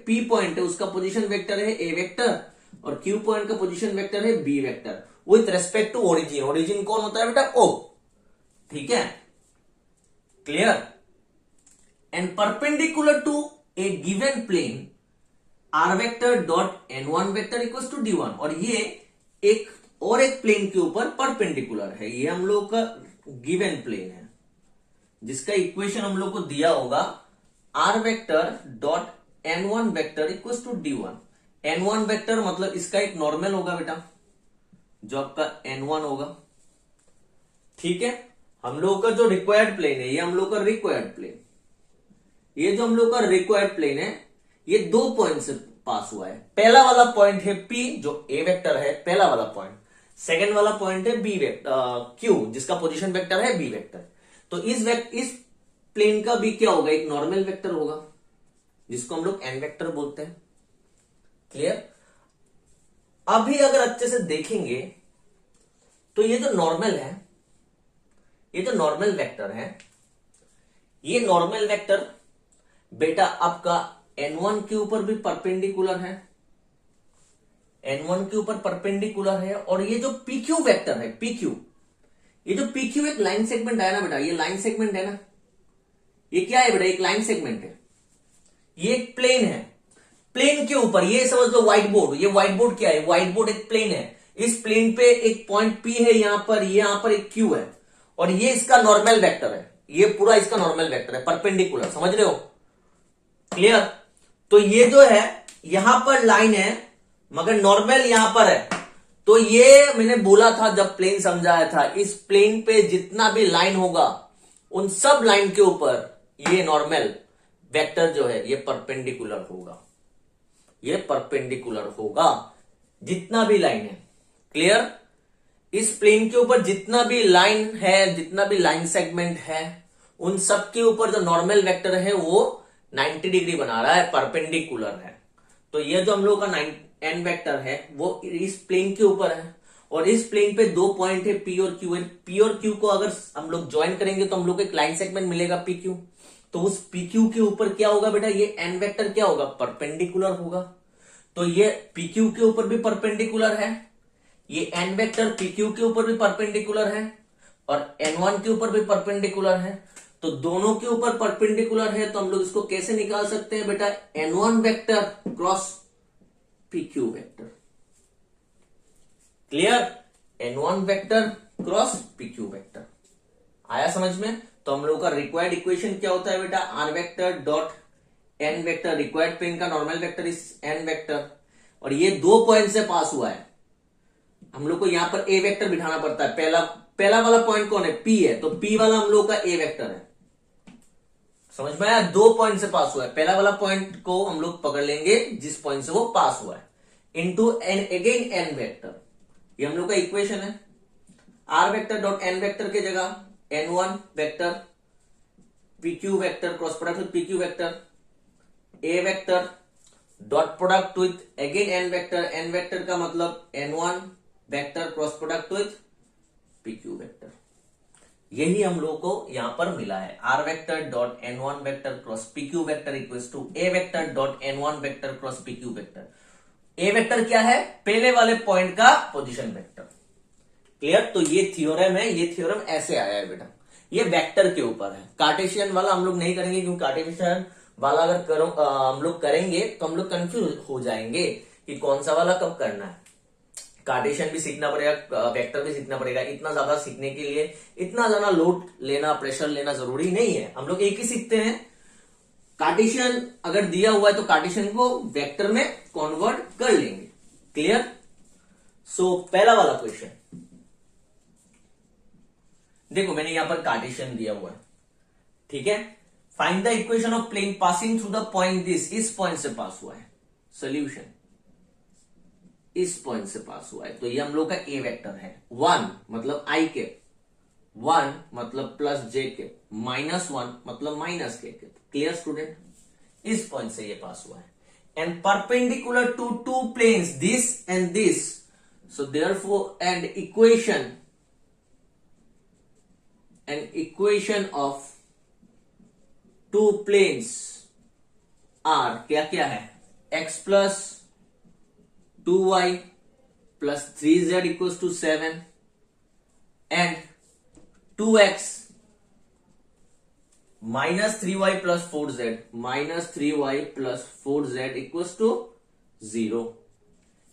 P point है उसका position vector है A vector और Q point का position vector है B vector with respect to origin. Origin कौन होता है बेटा, O। ठीक है, clear. And perpendicular to A given plane r vector dot n1 vector equals to d1। और ये एक और एक प्लेन के ऊपर परपेंडिकुलर है, ये हम लोग का गिवन प्लेन है जिसका इक्वेशन हम लोग को दिया होगा r vector dot n1 vector equals to d1। n1 vector मतलब इसका एक नॉर्मल होगा बेटा, जो आपका n1 होगा। ठीक है, हम लोग का जो रिक्वायर्ड प्लेन है, ये हम लोग का रिक्वायर्ड प्लेन, ये जो हम लोग का रिक्वायर्ड प्लेन है, ये दो पॉइंट से पास हुआ है। पहला वाला पॉइंट है P जो A वेक्टर है, पहला वाला पॉइंट। सेकेंड वाला पॉइंट है B वेक्टर Q जिसका पोजीशन वेक्टर है B वेक्टर। तो इस प्लेन का भी क्या होगा, एक नॉर्मल वेक्टर होगा जिसको हम लोग n वेक्टर बोलते हैं। क्लियर, अभी अगर अच्छे से देखेंगे तो ये जो नॉर्मल है, ये जो नॉर्मल वेक्टर है, ये नॉर्मल वेक्टर बेटा आपका n1 के ऊपर भी परपेंडिकुलर है, n1 के ऊपर परपेंडिकुलर है। और ये जो PQ वेक्टर है, PQ, ये जो PQ एक लाइन सेगमेंट है ना बेटा, ये लाइन सेगमेंट है ना, ये क्या है बेटा, एक लाइन सेगमेंट है। ये एक प्लेन है, प्लेन के ऊपर ये समझ लो व्हाइट बोर्ड। ये व्हाइट बोर्ड क्या है, व्हाइट बोर्ड एक प्लेन है। इस प्लेन पे एक पॉइंट P है, यहां पर एक Q है और ये इसका नॉर्मल वेक्टर है। ये पूरा इसका नॉर्मल वेक्टर है, परपेंडिकुलर, समझ रहे हो। क्लियर, तो ये जो है यहां पर लाइन है मगर नॉर्मल यहां पर है। तो ये मैंने बोला था जब प्लेन समझाया था, इस प्लेन पे जितना भी लाइन होगा उन सब लाइन के ऊपर ये नॉर्मल वेक्टर जो है ये परपेंडिकुलर होगा, ये परपेंडिकुलर होगा जितना भी लाइन है। क्लियर, इस प्लेन के ऊपर जितना भी लाइन है, जितना भी लाइन सेगमेंट है, उन सब के ऊपर जो नॉर्मल वेक्टर है वो 90 डिग्री बना रहा है, परपेंडिकुलर है। तो ये जो हम लोग का n वेक्टर है वो इस प्लेन के ऊपर है और इस प्लेन पे दो पॉइंट है P और Q है। P और Q को अगर हम लोग ज्वाइन करेंगे तो हम लोग को एक लाइन सेगमेंट मिलेगा PQ। तो उस PQ के ऊपर क्या होगा बेटा, ये n वेक्टर क्या होगा, परपेंडिकुलर होगा। तो ये PQ के ऊपर भी परपेंडिकुलर है, ये n वेक्टर PQ के ऊपर भी परपेंडिकुलर है और n1 के ऊपर भी परपेंडिकुलर है। तो दोनों के ऊपर परपेंडिकुलर है तो हम लोग इसको कैसे निकाल सकते हैं बेटा, n1 vector cross PQ vector. Clear, n1 vector cross PQ vector आया समझ में। तो हम लोग का रिक्वायर्ड इक्वेशन क्या होता है बेटा, r vector dot n vector, required plane का नॉर्मल वेक्टर इस n वेक्टर, और ये दो पॉइंट से पास हुआ है। हम लोग को यहां पर A वेक्टर बिठाना पड़ता है। पहला वाला पॉइंट कौन है, P है, तो P वाला हम लोग का A वेक्टर है। समझ में आया, दो पॉइंट से पास हुआ है। पहला वाला पॉइंट को हम लोग पकड़ लेंगे जिस पॉइंट से वो पास हुआ है, into n again n vector. ये हम लोग का इक्वेशन है। R vector dot n vector के जगह n1 vector PQ vector cross product with PQ vector, A vector dot product with again n vector. n vector का मतलब n1 vector cross product with PQ vector. यही हम लोग को यहां पर मिला है, r vector dot n1 vector cross PQ vector equals to A vector dot n1 vector cross PQ vector. A vector क्या है, पहले वाले पॉइंट का पोजीशन वेक्टर। क्लियर, तो ये थ्योरम है, ये थ्योरम ऐसे आया है बेटा, ये वेक्टर के ऊपर है। कार्टेशियन वाला हम लोग नहीं करेंगे क्योंकि कार्टेशियन वाला अगर हम लोग करेंगे तो हम लोग कंफ्यूज हो जाएंगे कि कौन सा वाला कब करना है। कार्टेशियन भी सीखना पड़ेगा, वेक्टर भी सीखना पड़ेगा। इतना ज्यादा सीखने के लिए इतना ज्यादा लोड लेना, प्रेशर लेना जरूरी नहीं है। हम लोग एक ही सीखते हैं। कार्टेशियन अगर दिया हुआ है तो कार्टेशियन को वेक्टर में कन्वर्ट कर लेंगे। क्लियर? सो पहला वाला क्वेश्चन देखो, मैंने यहां पर कार्टेशियन दिया हुआ है, ठीक है। Find the equation of plane passing through the point this, इस पॉइंट से पास हुआ है। सोल्यूशन इस पॉइंट से पास हुआ है, तो ये हम लोग का ए वेक्टर है। 1 मतलब आई कैप, 1 मतलब प्लस जे कैप, -1 मतलब minus k cap. Clear student? इस पॉइंट से ये पास हुआ है। And perpendicular to two planes this and this, so therefore and equation of two planes are क्या क्या है? x plus 2y plus 3z equals to 7 and 2x minus 3y plus 4z minus 3y plus 4z equals to 0।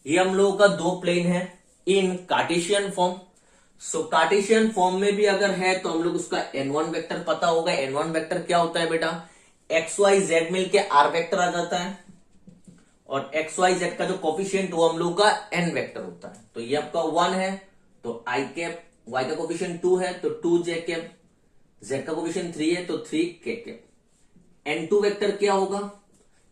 ये हम लोगों का दो plane है in cartesian form. So cartesian form में भी अगर है तो हम लोग उसका n1 वेक्टर पता होगा। n1 वेक्टर क्या होता है बेटा? एक्स वाई जेड मिलके r वेक्टर आ जाता है, और एक्स वाई जेड का जो कोफिशिएंट वो हम लोग का n वेक्टर होता है। तो ये आपका 1 है तो आई कैप, y का कोफिशिएंट 2 है तो 2 जे कैप, z का कोफिशिएंट 3 है तो 3 के कैप। n2 वेक्टर क्या होगा?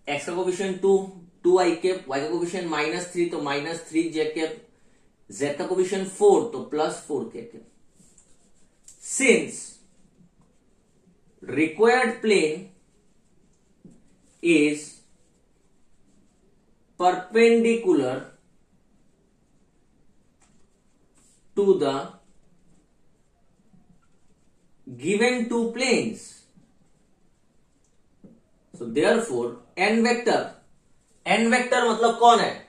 x का कोफिशिएंट 2, 2 आई कैप, y का कोफिशिएंट -3 तो -3 जे कैप, z का कोफिशिएंट 4 तो +4 k cap. Since required plane is perpendicular to the given two planes, so therefore n vector मतलब कौन है?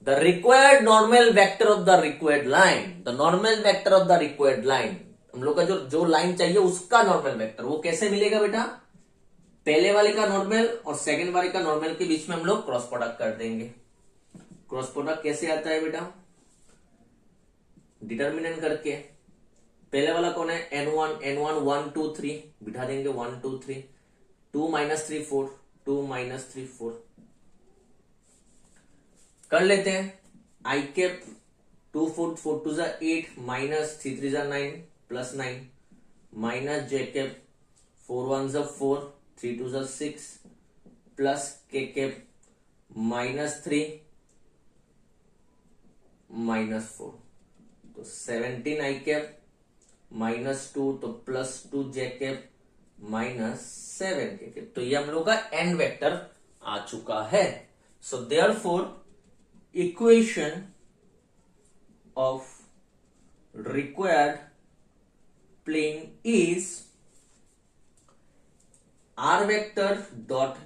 the required normal vector of the required line, the normal vector of the required line। हम लोग का जो line चाहिए उसका normal vector वो कैसे मिलेगा बेटा? पहले वाले का नॉर्मल और सेकंड वाले का नॉर्मल के बीच में हम लोग क्रॉस प्रोडक्ट कर देंगे। क्रॉस प्रोडक्ट कैसे आता है बेटा? डिटर्मिनेंट करके। पहले वाला कौन है? n1 1 2 3 बिठा देंगे, 1 2 3, 2 -3 4, 2 -3 4 कर लेते हैं। आई cap 2 4 4 2 8 -3 3 9 +9 minus j cap 4 1 4 3 2 6 plus के कैप -3 -4 तो 17 आई कैप -2 तो +2 जे कैप -7 के कैप। तो ये हम लोग का n वेक्टर आ चुका है। So therefore equation of required plane is r vector dot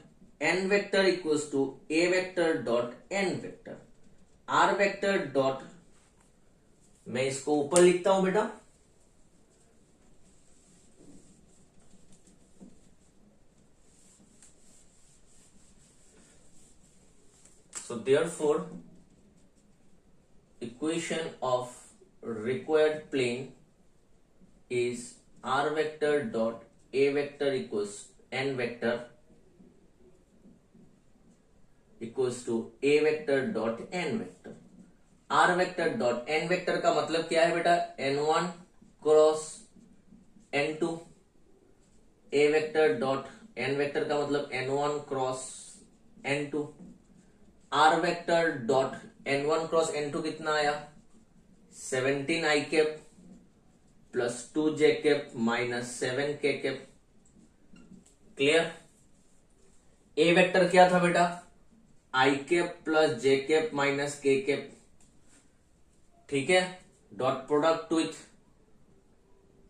n vector equals to a vector dot n vector। r vector dot, मैं इसको ऊपर लिखता हूं बेटा, so therefore equation of required plane is r vector dot a vector equals n vector equals to a vector dot n vector. r vector dot n vector का मतलब क्या है बेटा? n1 cross n2। a vector dot n vector का मतलब n1 cross n2। r vector dot n1 cross n2 कितना आया? 17 i cap plus 2 J cap -7 k cap. Clear? A vector क्या था बेटा? I cap plus j cap minus k cap, ठीक है। Dot product with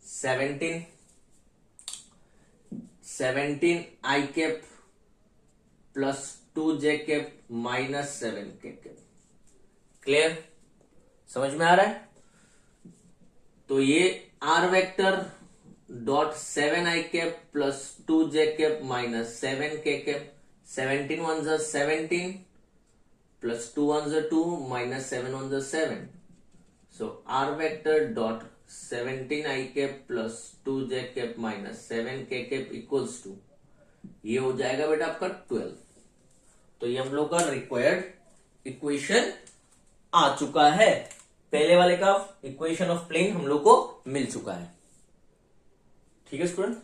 17 i cap plus 2 J cap -7 k cap. Clear? समझ में आ रहा है? तो ये are vector dot 7i cap plus 2j cap minus 7k cap 17 1 जा 17 प्लस 2 1 जा 2 माइनस 7 1 जा 7 so r vector dot 17i cap plus 2j cap minus 7k cap equals to ये हो जाएगा बेटा आपका 12। तो ये हम लोग का रिक्वायर्ड इक्वेशन आ चुका है। पहले वाले का इक्वेशन ऑफ प्लेन हम लोग को मिल चुका है। ठीक है स्टूडेंट,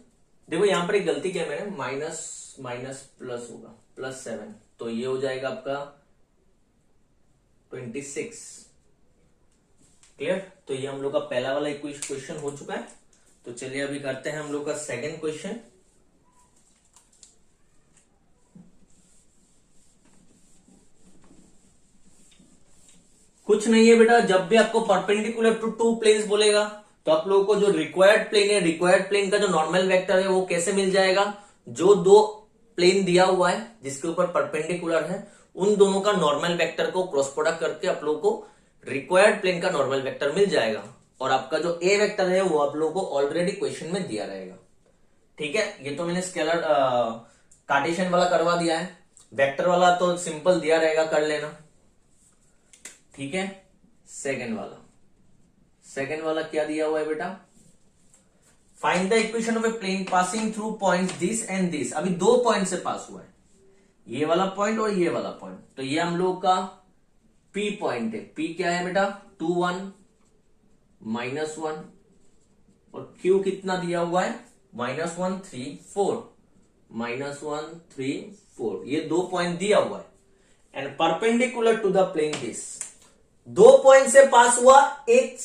देखो यहां पर एक गलती किया मैंने, माइनस माइनस प्लस होगा प्लस 7, तो ये हो जाएगा आपका 26। क्लियर? तो ये हम लोग का पहला वाला क्वेश्चन हो चुका है। तो चलिए अभी करते हैं हम लोग का सेकंड क्वेश्चन। कुछ नहीं है बेटा, जब भी आपको परपेंडिकुलर टू टू प्लेन्स बोलेगा तो आप लोगों को जो रिक्वायर्ड प्लेन है, रिक्वायर्ड प्लेन का जो नॉर्मल वेक्टर है वो कैसे मिल जाएगा? जो दो प्लेन दिया हुआ है जिसके ऊपर परपेंडिकुलर है, उन दोनों का नॉर्मल वेक्टर को क्रॉस प्रोडक्ट करके आप लोगों को रिक्वायर्ड प्लेन का नॉर्मल वेक्टर मिल जाएगा। और आपका जो ए वेक्टर है वो आप लोगों को ऑलरेडी क्वेश्चन में दिया रहेगा। ठीक है, ये तो मैंने स्केलर कार्टेशियन वाला करवा दिया है, वेक्टर वाला तो सिंपल दिया रहेगा, कर लेना। ठीक है, सेकंड वाला क्या दिया हुआ है बेटा? Find the equation of a plane passing through point this and this. अभी दो पॉइंट से पास हुआ है, ये वाला पॉइंट और ये वाला पॉइंट। तो ये हम लोग का P पॉइंट है। P क्या है बेटा? 2 1 -1 और Q कितना दिया हुआ है? -1 3 4 -1 3 4। ये दो पॉइंट दिया हुआ है and perpendicular to the plane this. दो पॉइंट से पास हुआ, एक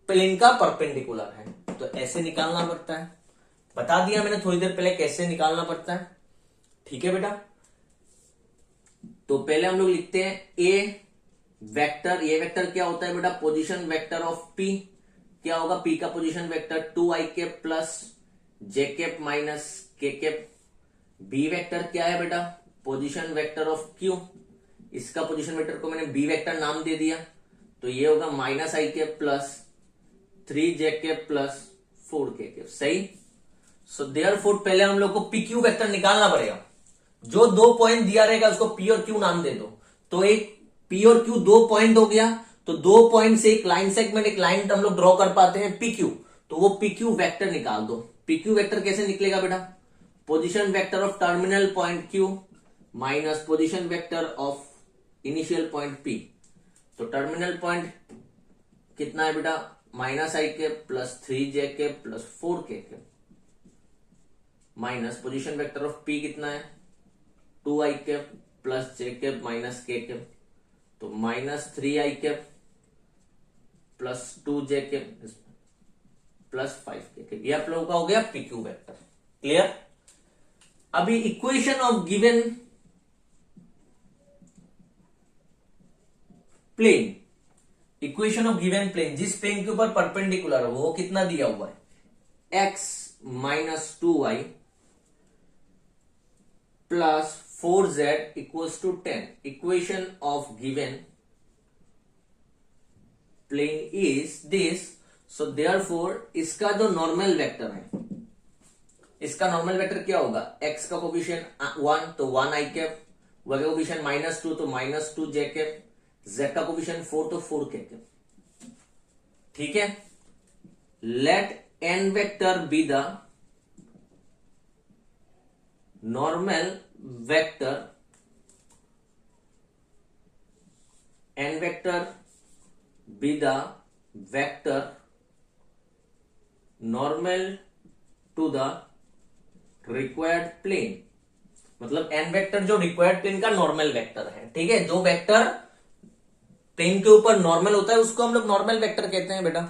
प्लेन का परपेंडिकुलर है, तो ऐसे निकालना पड़ता है। बता दिया मैंने थोड़ी देर पहले कैसे निकालना पड़ता है। ठीक है बेटा, तो पहले हम लोग लिखते हैं ए वेक्टर। ए वेक्टर क्या होता है बेटा? Position vector of p. क्या होगा? पी का position vector 2i cap plus j cap minus k cap. B vector क्या है बेटा? Position vector of q. इसका पोजीशन वेक्टर को मैंने बी वेक्टर नाम दे दिया, तो ये होगा -i cap plus 3j cap plus 4k cap. सही। सो देयरफॉर पहले हम लोग को पी क्यू वेक्टर निकालना पड़ेगा। जो दो पॉइंट दिया रहेगा उसको पी और क्यू नाम दे दो। तो एक पी और क्यू दो पॉइंट हो गया, तो दो पॉइंट से एक लाइन सेगमेंट, एक लाइन हम लोग ड्रॉ कर पाते हैं पी क्यू। तो वो पी क्यू वेक्टर निकाल दो। पी क्यू वेक्टर कैसे निकलेगा बेटा? Position vector of terminal point Q minus position vector of initial point P. तो टर्मिनल पॉइंट कितना है बेटा? -i cap plus 3j cap plus 4k cap minus position vector of P कितना है? 2i cap plus j cap minus k cap. तो -3i cap plus 2j cap plus 5k cap. ये आप लोगों का हो गया पी क्यू वेक्टर। क्लियर? अभी equation of given plane, equation of given plane, जिस प्लेन के ऊपर परपेंडिकुलर है वो कितना दिया हुआ है? x minus 2y plus 4z equals to 10। Equation of given plane is this. So therefore इसका जो नॉर्मल वेक्टर है, इसका नॉर्मल वेक्टर क्या होगा? x का कोफिशिएंट 1 तो 1i कैप, y का कोफिशिएंट -2 तो -2j कैप, z का कोफिशिएंट 4 तो 4k कैप। ठीक है, let n vector be the normal vector, n vector be the vector normal to the required plane. मतलब n वेक्टर जो रिक्वायर्ड प्लेन का normal vector है। ठीक है, जो वेक्टर प्लेन के ऊपर नॉर्मल होता है उसको हम लोग नॉर्मल वेक्टर कहते हैं बेटा।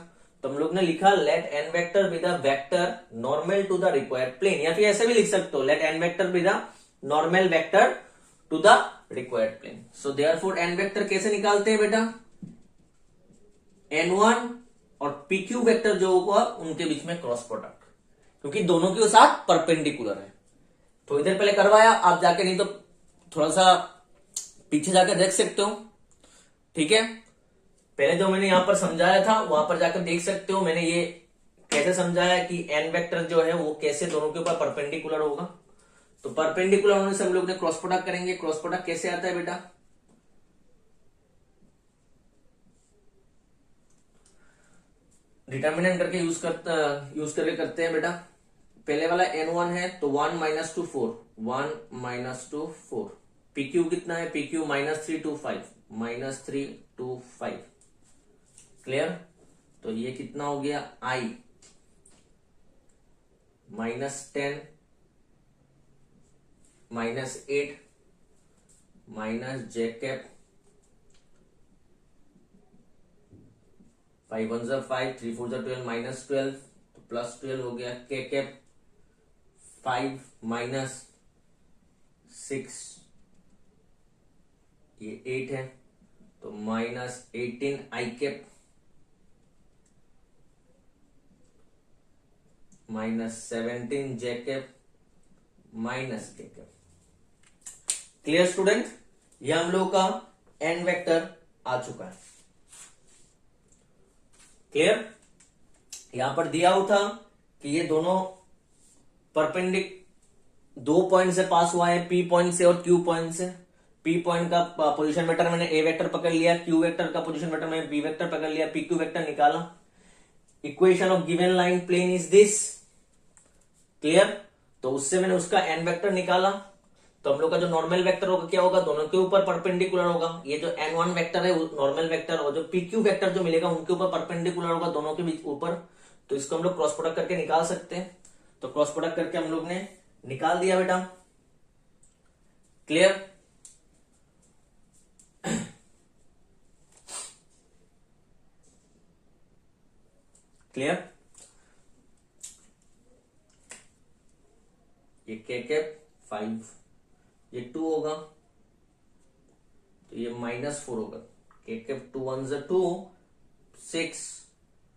तो हम लोग ने लिखा let n vector be the vector normal to the required plane, या फिर ऐसे भी लिख सकते हो let n vector be the normal vector to the required plane. So therefore n vector कैसे निकालते हैं बेटा? n1 और pq वेक्टर जो होगा उनके बीच में क्रॉस प्रोडक्ट, क्योंकि दोनों के साथ परपेंडिकुलर है। थोड़ी देर पहले करवाया, आप जाके नहीं तो थोड़ा सा पीछे जाकर देख सकते हो। ठीक है, पहले जो मैंने यहां पर समझाया था वहां पर जाकर देख सकते हो। मैंने ये कैसे समझाया कि एन वेक्टर जो है वो कैसे दोनों के ऊपर परपेंडिकुलर होगा। तो परपेंडिकुलर होने से हम लोग ने क्रॉस प्रोडक्ट करेंगे। क्रॉस प्रोडक्ट कैसे आता है बेटा, डिटर्मिनेंट करके यूज करके करते हैं बेटा। पहले वाला n1 है तो 1 minus two 4, 1 minus two 4, PQ कितना है, PQ -3 to 5, -3 to 5, क्लियर। तो ये कितना हो गया, I -10 -8 -j कैप, 5 1 5, 3 4 12, -12, तो +12 हो गया, k कैप 5 -6, ये 8 है, तो -18 I cap -17 j cap -k cap. Clear student, ये हम लोगों का n वेक्टर आ चुका है। क्लियर, यहां पर दिया हुआ था कि ये दोनों परपेंडिक 2 पॉइंट से पास हुआ है, P पॉइंट से और Q पॉइंट से। P पॉइंट का पोजीशन वेक्टर मैंने A वेक्टर पकड़ लिया, Q वेक्टर का पोजीशन वेक्टर मैंने B वेक्टर पकड़ लिया, PQ वेक्टर निकाला। Equation of given line plane is this, clear. तो उससे मैंने उसका n वेक्टर निकाला, तो हम लोग का जो नॉर्मल वेक्टर होगा क्या होगा, दोनों के ऊपर परपेंडिकुलर होगा। ये जो n1 वेक्टर है नॉर्मल वेक्टर, और जो PQ वेक्टर जो मिलेगा उनके ऊपर परपेंडिकुलर होगा, दोनों के बीच ऊपर। तो इसको हम लोग क्रॉस प्रोडक्ट करके निकाल सकते हैं। तो क्रॉस प्रोडक्ट करके हम लोग ने निकाल दिया बेटा, क्लियर। क्लियर, ये k कैप 5, ये 2 होगा, तो ये -4 होगा, k कैप 2 1 2 6,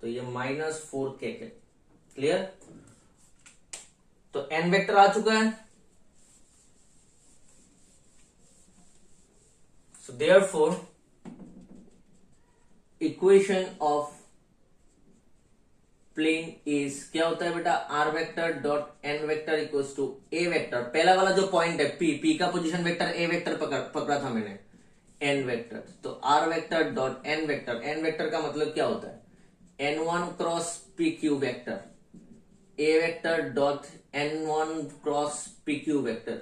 तो ये -4 k कैप, क्लियर। तो n वेक्टर आ चुका है। So therefore equation of plane is क्या होता है बेटा, r vector dot n vector equals to a vector. पहला वाला जो पॉइंट है p का पोजीशन वेक्टर a वेक्टर पकड़ा था मैंने, n वेक्टर। तो r vector dot n vector, n vector का मतलब क्या होता है, n1 cross pq vector, a vector dot n1 cross pq vector.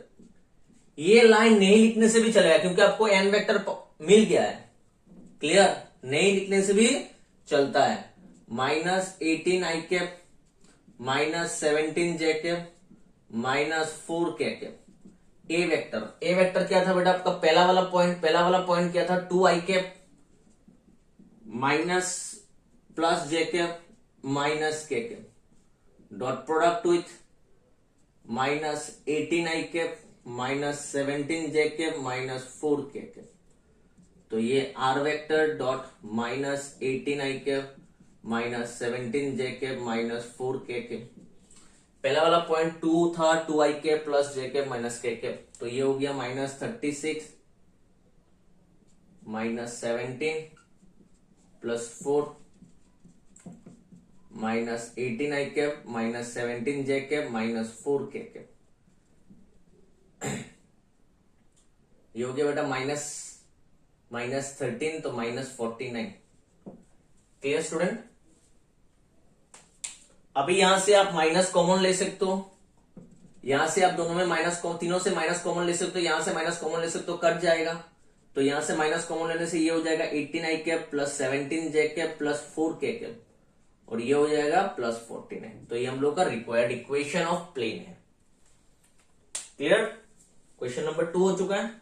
ये लाइन नहीं लिखने से भी चलेगा क्योंकि आपको n वेक्टर मिल गया है, क्लियर। नहीं लिखने से भी चलता है, -18 I cap -17 j cap -4 k cap. A vector क्या था बेटा आपका, पहला वाला पॉइंट क्या था, 2 I cap minus plus j cap -k cap, dot product with -18 I cap -17 j cap -4 k cap. तो ये r vector dot -18 I cap -17 j cap -4 k cap. पहला वाला पॉइंट 2 था, 2 I cap plus j cap minus k cap, तो ये हो गया -36 -17 plus 4 -18 I cap -17 j cap -4 k cap. ये हो गया बेटा -13 तो -49। क्लियर स्टूडेंट, अभी यहां से आप माइनस कॉमन ले सकते हो, यहां से आप दोनों में तीनों से माइनस कॉमन ले सकते हो, यहां से माइनस कॉमन ले सकते हो, कट जाएगा। तो यहां से माइनस कॉमन लेने से ये हो जाएगा 18 I cap plus 17 j cap plus 4 k cap, और ये हो जाएगा प्लस 49। तो ये हम लोग का रिक्वायर्ड इक्वेशन ऑफ प्लेन है। क्लियर, क्वेश्चन नंबर 2 हो चुका है।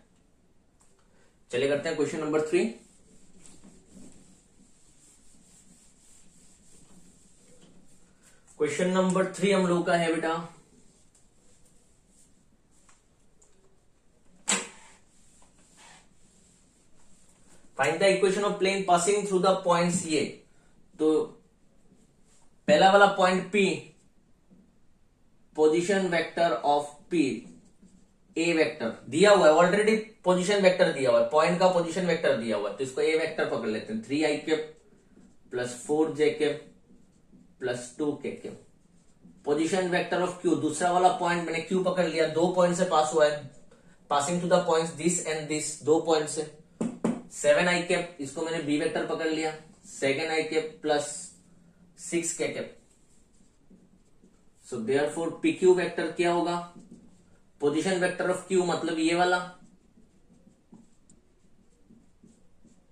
चलिए करते हैं क्वेश्चन नंबर 3। क्वेश्चन नंबर 3 हम लोग का है बेटा, find the equation of plane passing through the points ये। तो पहला वाला point P, position vector of P A vector दिया हुआ है, ऑलरेडी पोजीशन वेक्टर दिया हुआ है, पॉइंट का पोजीशन वेक्टर दिया हुआ है, तो इसको A वेक्टर पकड़ लेते हैं। 3 I cap plus 4 j cap plus 2 के cap. Position vector of Q, दूसरा वाला पॉइंट मैंने क्यू पकड़ लिया, 2 पॉइंट से पास हुआ है, passing to the points this and this, 2 point से। 7 आई कैप, इसको मैंने बी वेक्टर पकड़ लिया, सेकेंड आई कैप प्लस 6 के cap. So therefore P Q vector क्या होगा, पोजीशन वेक्टर ऑफ क्यू मतलब ये वाला,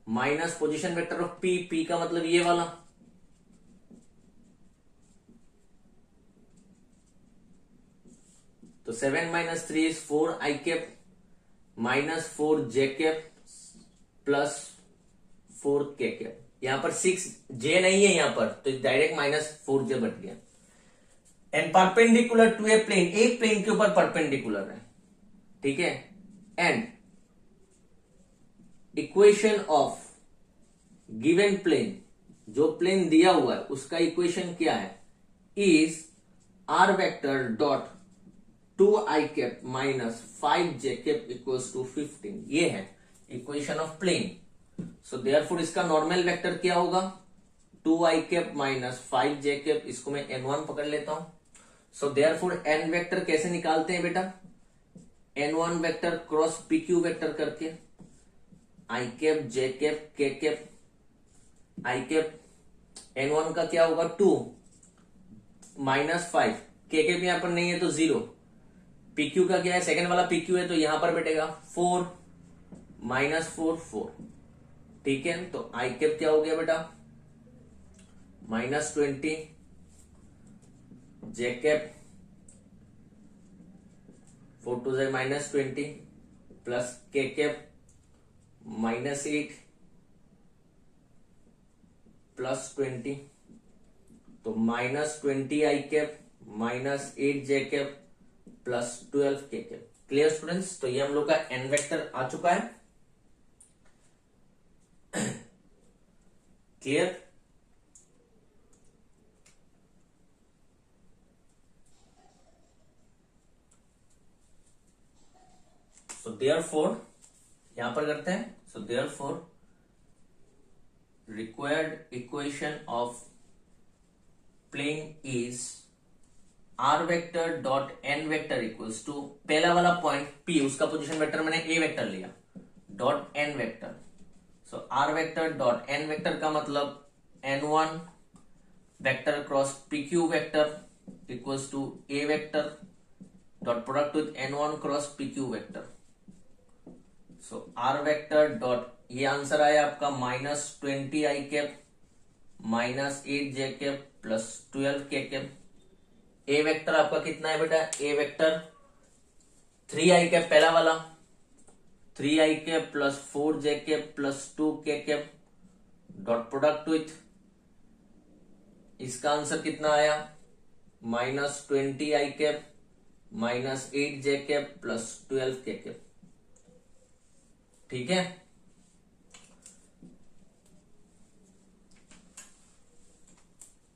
minus position vector of P, P का मतलब ये वाला, तो 7 minus 3 is 4 I cap minus 4 j cap plus 4 k cap. यहां पर 6 जे नहीं है यहां पर, तो डायरेक्ट माइनस 4 जे बट गया। And perpendicular to a plane, एक प्लेन के ऊपर परपेंडिकुलर है, ठीक है। एंड इक्वेशन ऑफ गिवन प्लेन, जो प्लेन दिया हुआ है उसका इक्वेशन क्या है, is r vector dot 2 I cap minus 5 j cap equals to 15। ये है equation of plane. So therefore इसका नॉर्मल वेक्टर क्या होगा, 2 आई कैप माइनस 5 जे कैप, इसको मैं n1 पकड़ लेता हूं। सो देयरफॉर n वेक्टर कैसे निकालते हैं बेटा, n1 vector cross P Q vector करके, आई कैप जे कैप के कैप, आई कैप n1 का क्या होगा 2 माइनस 5, के कैप यहां पर नहीं है तो 0, PQ का क्या है, सेकंड वाला PQ है तो यहां पर बैठेगा 4 माइनस 4 4, ठीक है। तो आई कैप क्या हो गया बेटा माइनस 20, जे कैप 4 टू ज़ माइनस 20 प्लस के कैप माइनस 8 प्लस 20, तो minus 20 i cap minus 8 j cap plus 12 k cap. Clear students, तो ये हम लोग का एन वेक्टर आ चुका है। क्लियर, सो देयरफॉर यहां पर करते हैं, so therefore required equation of plane is r vector dot n vector equals to, पहला वाला पॉइंट P, उसका पोजीशन वेक्टर मैंने ए वेक्टर लिया, dot n vector. So r vector dot n vector का मतलब n1 vector cross P Q vector equals to a vector dot product with n1 cross P Q vector. So r vector dot, ये answer आया आपका minus 20 i cap minus 8 j cap plus 12 k cap. A vector आपका कितना है बेटा, ए vector 3 i cap पहला वाला, 3 i cap plus 4 j cap plus 2 के कैप डॉट प्रोडक्ट विथ, इसका आंसर कितना आया minus 20 i cap minus 8 j cap plus 12 k cap, ठीक है।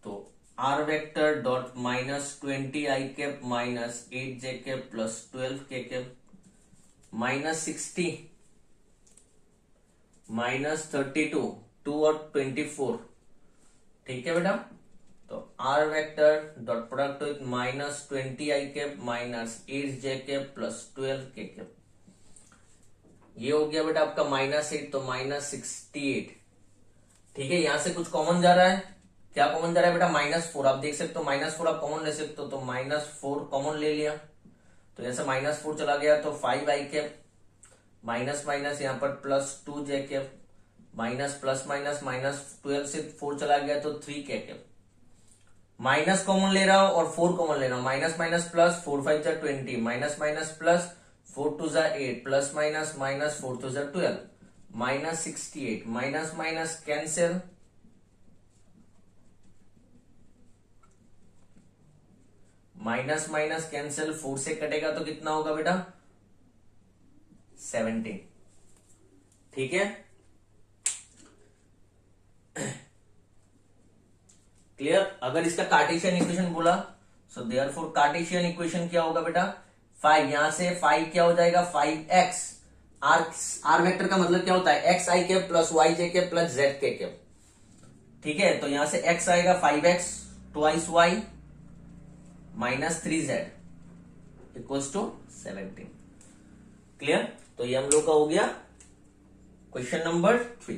तो r vector dot minus 20 i cap minus 8 j cap plus 12 k cap minus 60 minus 32, 2 और 24, ठीक है बेटा। तो r vector dot product with minus 20 i cap minus 8 j cap plus 12 k cap, ये हो गया बेटा आपका माइनस 8, तो माइनस 68, ठीक है। यहां से कुछ कॉमन जा रहा है, क्या कॉमन जा रहा है बेटा माइनस 4, आप देख सकते हो माइनस 4 आप कॉमन ले सकते हो, तो माइनस 4 कॉमन ले लिया, तो जैसे माइनस 4 चला गया तो 5 आई कैप माइनस माइनस यहाँ पर प्लस 2 जे cap minus plus minus minus 12 से 4 चला गया तो 3 के कैप, माइनस कॉमन ले रहा हूं और 4 कॉमन ले रहा हूं, माइनस माइनस प्लस 4 5 जा 20 माइनस माइनस प्लस 4 2 जा 8 प्लस माइनस माइनस 4 2 जा 12 minus 68 minus minus cancel, minus minus cancel 4 से कटेगा तो कितना होगा बेटा 17, ठीक है। क्लियर, अगर इसका कार्टेशियन इक्वेशन बोला सो देयरफॉर कार्टेशियन इक्वेशन क्या होगा बेटा 5, यहां से 5 क्या हो जाएगा 5x, आर वेक्टर का मतलब क्या होता है x i cap plus y j cap plus z k cap, ठीक है। तो यहां से x आएगा 5x twice y minus 3z equals to 17। Clear? तो ये हम लोग का हो गया क्वेश्चन नंबर 3।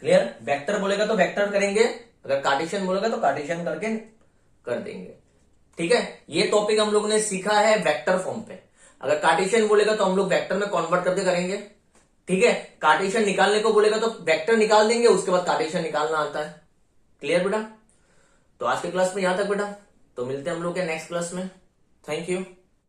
क्लियर? वेक्टर बोलेगा तो वेक्टर करेंगे, अगर कार्टेशियन बोलेगा तो कार्टेशियन करके कर देंगे। ठीक है, ये टॉपिक हम लोग ने सीखा है वेक्टर फॉर्म पे। अगर कार्टेशियन बोलेगा तो हम लोग वेक्टर में कन्वर्ट करके करेंगे। ठीक है, कार्टेशियन निकालने को बोलेगा तो वेक्टर निकाल देंगे, उसके बाद कार्टेशियन निकालना आता है। क्लियर बेटा? तो आज के क्लास में यहां तक बेटा, तो मिलते हैं हम लोग के नेक्स्ट क्लास में। Thank you.